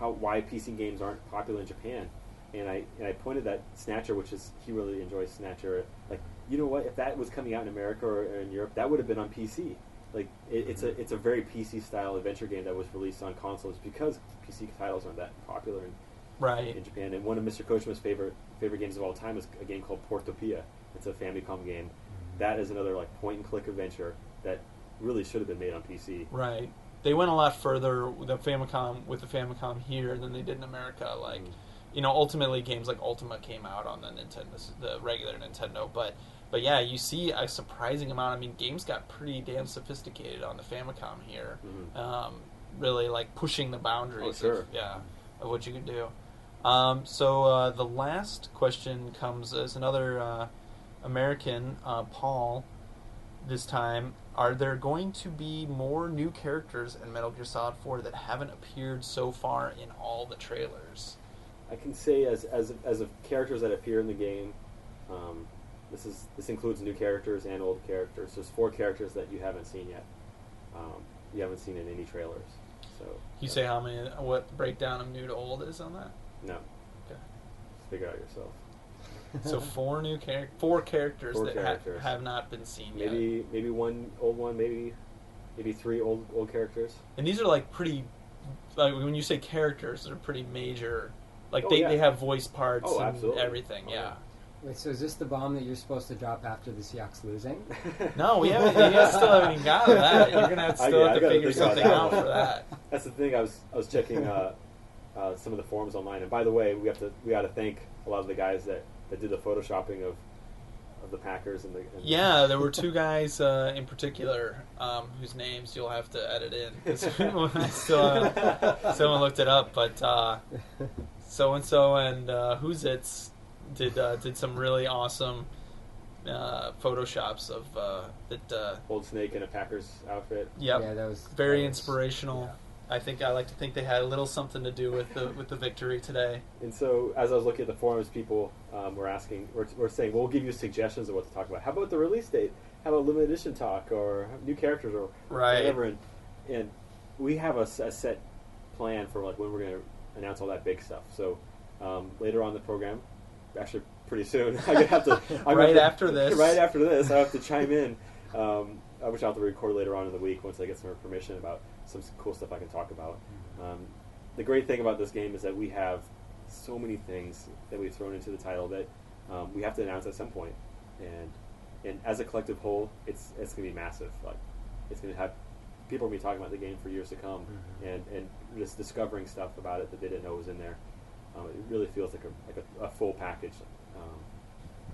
why PC games aren't popular in Japan. And I pointed at Snatcher, which is, he really enjoys Snatcher. Like, you know what? If that was coming out in America or in Europe, that would have been on PC. Like, it's a very PC style adventure game that was released on consoles because PC titles aren't that popular in Japan. And one of Mr. Kojima's favorite games of all time is a game called Portopia. It's a Famicom game. That is another like point and click adventure that really should have been made on PC. Right. They went a lot further with the Famicom here than they did in America. Like, ultimately games like Ultima came out on the Nintendo, the regular Nintendo, but yeah, you see a surprising amount. I mean, games got pretty damn sophisticated on the Famicom here. Really like pushing the boundaries of what you can do. So the last question comes as another American, Paul, this time. Are there going to be more new characters in Metal Gear Solid 4 that haven't appeared so far in all the trailers? I can say as of characters that appear in the game, this includes new characters and old characters. There's 4 characters that you haven't seen yet. You haven't seen in any trailers. So you say how many? What breakdown of new to old is on that? No. Okay. Figure out yourself. So 4 characters that have not been seen yet. Maybe one old one, maybe 3 old characters. And these are like pretty, like when you say characters, they're pretty major. Like they have voice parts and absolutely. Everything. Yeah. Wait, so is this the bomb that you're supposed to drop after the Seahawks losing? No, we haven't. You still haven't even gotten to that. You're gonna have to figure something out for that. That's the thing. I was checking some of the forums online. And by the way, we got to thank a lot of the guys that did the photoshopping of the Packers and yeah, there were two guys in particular whose names you'll have to edit in. I still haven't looked it up, but so and so and Who's It's did some really awesome photoshops of that. Old Snake in a Packers outfit. Yep. Yeah, that was very inspirational. Yeah. I like to think they had a little something to do with the victory today. And so, as I was looking at the forums, people were asking, we're saying, well, we'll give you suggestions of what to talk about. How about the release date? How about limited edition talk or new characters or whatever? And we have a set plan for like when we're going to announce all that big stuff. So later on in the program, actually pretty soon, after this, I have to chime in. Which I'll have to record later on in the week once I get some permission about some cool stuff I can talk about. The great thing about this game is that we have so many things that we've thrown into the title that we have to announce at some point. And as a collective whole, it's going to be massive. Like it's going to have people will be talking about the game for years to come, and just discovering stuff about it that they didn't know was in there. It really feels like a full package.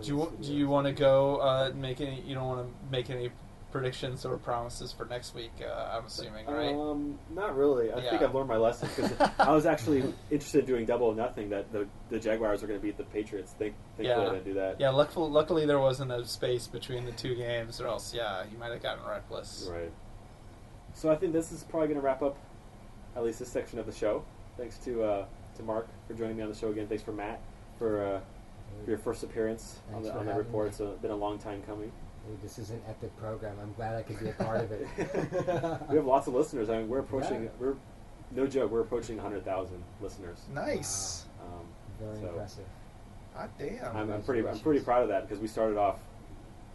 Do you want to go make any? You don't want to make any predictions or promises for next week? I'm assuming, right? Not really. I think I've learned my lesson because I was actually interested in doing Double or Nothing. That the Jaguars are going to beat the Patriots. Thankfully, I didn't do that. Yeah, luckily there wasn't a space between the two games, or else, you might have gotten reckless. Right. So I think this is probably going to wrap up at least this section of the show. Thanks to Mark for joining me on the show again. Thanks for Matt for your first appearance on the report. It's been a long time coming. This is an epic program. I'm glad I could be a part of it. We have lots of listeners. I mean, we're approaching. We're no joke. We're approaching 100,000 listeners. Nice. Wow. Very impressive. God damn. I'm pretty proud of that because we started off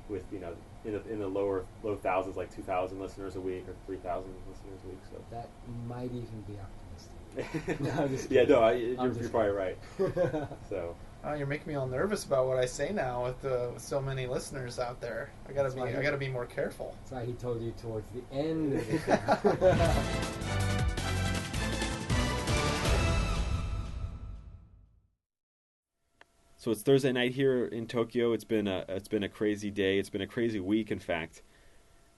with in the low thousands, like 2,000 listeners a week or 3,000 listeners a week. So that might even be optimistic. No, you're probably right. So. Oh, you're making me all nervous about what I say now with so many listeners out there. I gotta be more careful. That's why he told you towards the end of the So it's Thursday night here in Tokyo. It's been a crazy day. It's been a crazy week, in fact.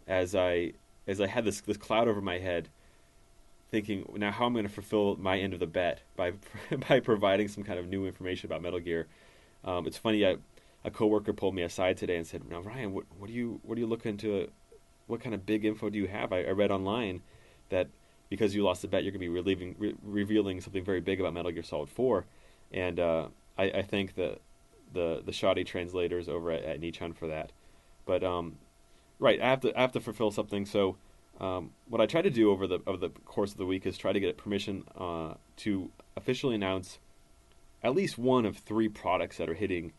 As I had this cloud over my head, thinking now how I'm going to fulfill my end of the bet by providing some kind of new information about Metal Gear. It's funny. A coworker pulled me aside today and said, "Now, Ryan, what do you look into? What kind of big info do you have? I read online that because you lost the bet, you're going to be revealing something very big about Metal Gear Solid 4." And I thank the shoddy translators over at HIDECHAN for that. But right, I have to fulfill something. So what I try to do over the course of the week is try to get permission to officially announce at least one of 3 products that are hitting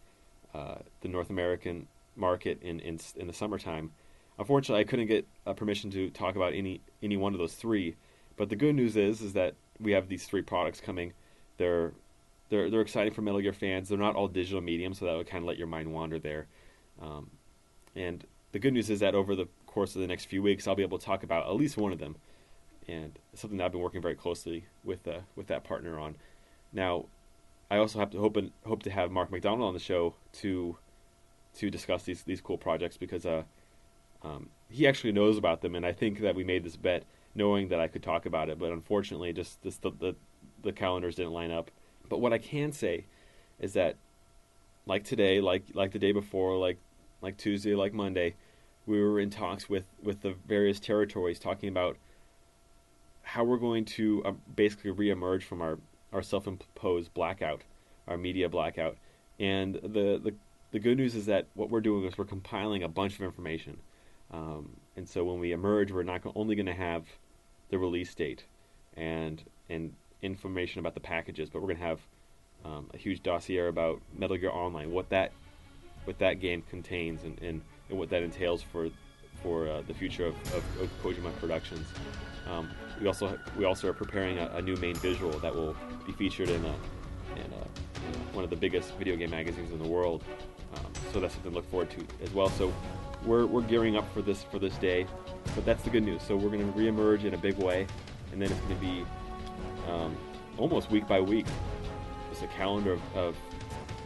the North American market in the summertime. Unfortunately, I couldn't get permission to talk about any one of those 3. But the good news is that we have these 3 products coming. They're exciting for Metal Gear fans. They're not all digital medium, so that would kind of let your mind wander there. And the good news is that over the course of the next few weeks, I'll be able to talk about at least one of them, and it's something that I've been working very closely with that partner on. Now, I also have to hope to have Mark McDonald on the show to discuss these cool projects because he actually knows about them, and I think that we made this bet knowing that I could talk about it, but unfortunately, just the calendars didn't line up. But what I can say is that, like today, like the day before, like Tuesday, like Monday, we were in talks with the various territories talking about how we're going to basically reemerge from our self-imposed blackout, our media blackout. And the good news is that what we're doing is we're compiling a bunch of information. And so when we emerge, we're not only going to have the release date and information about the packages, but we're going to have a huge dossier about Metal Gear Online, what that game contains, and what that entails for the future of Kojima Productions. We also are preparing a new main visual that will be featured in one of the biggest video game magazines in the world. So that's something to look forward to as well. So we're gearing up for this day, but that's the good news. So we're going to reemerge in a big way, and then it's going to be almost week by week, just a calendar of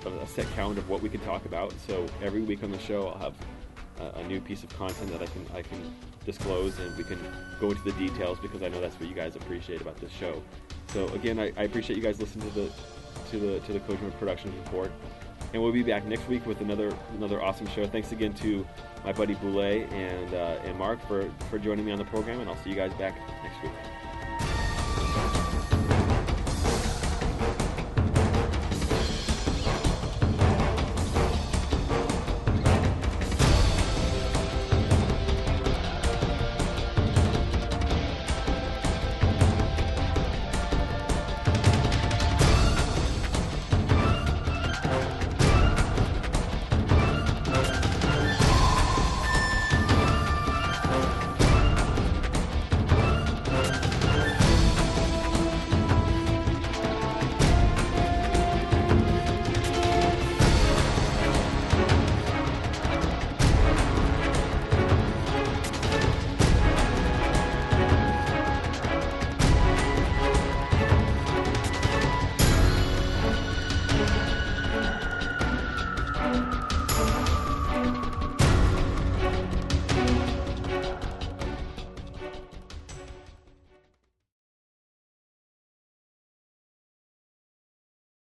a set calendar of what we can talk about. So every week on the show, I'll have a new piece of content that I can disclose, and we can go into the details, because I know that's what you guys appreciate about this show. So again, I appreciate you guys listening to the Kojima Productions Report, and we'll be back next week with another awesome show. Thanks again to my buddy Boule and Mark for joining me on the program, and I'll see you guys back next week.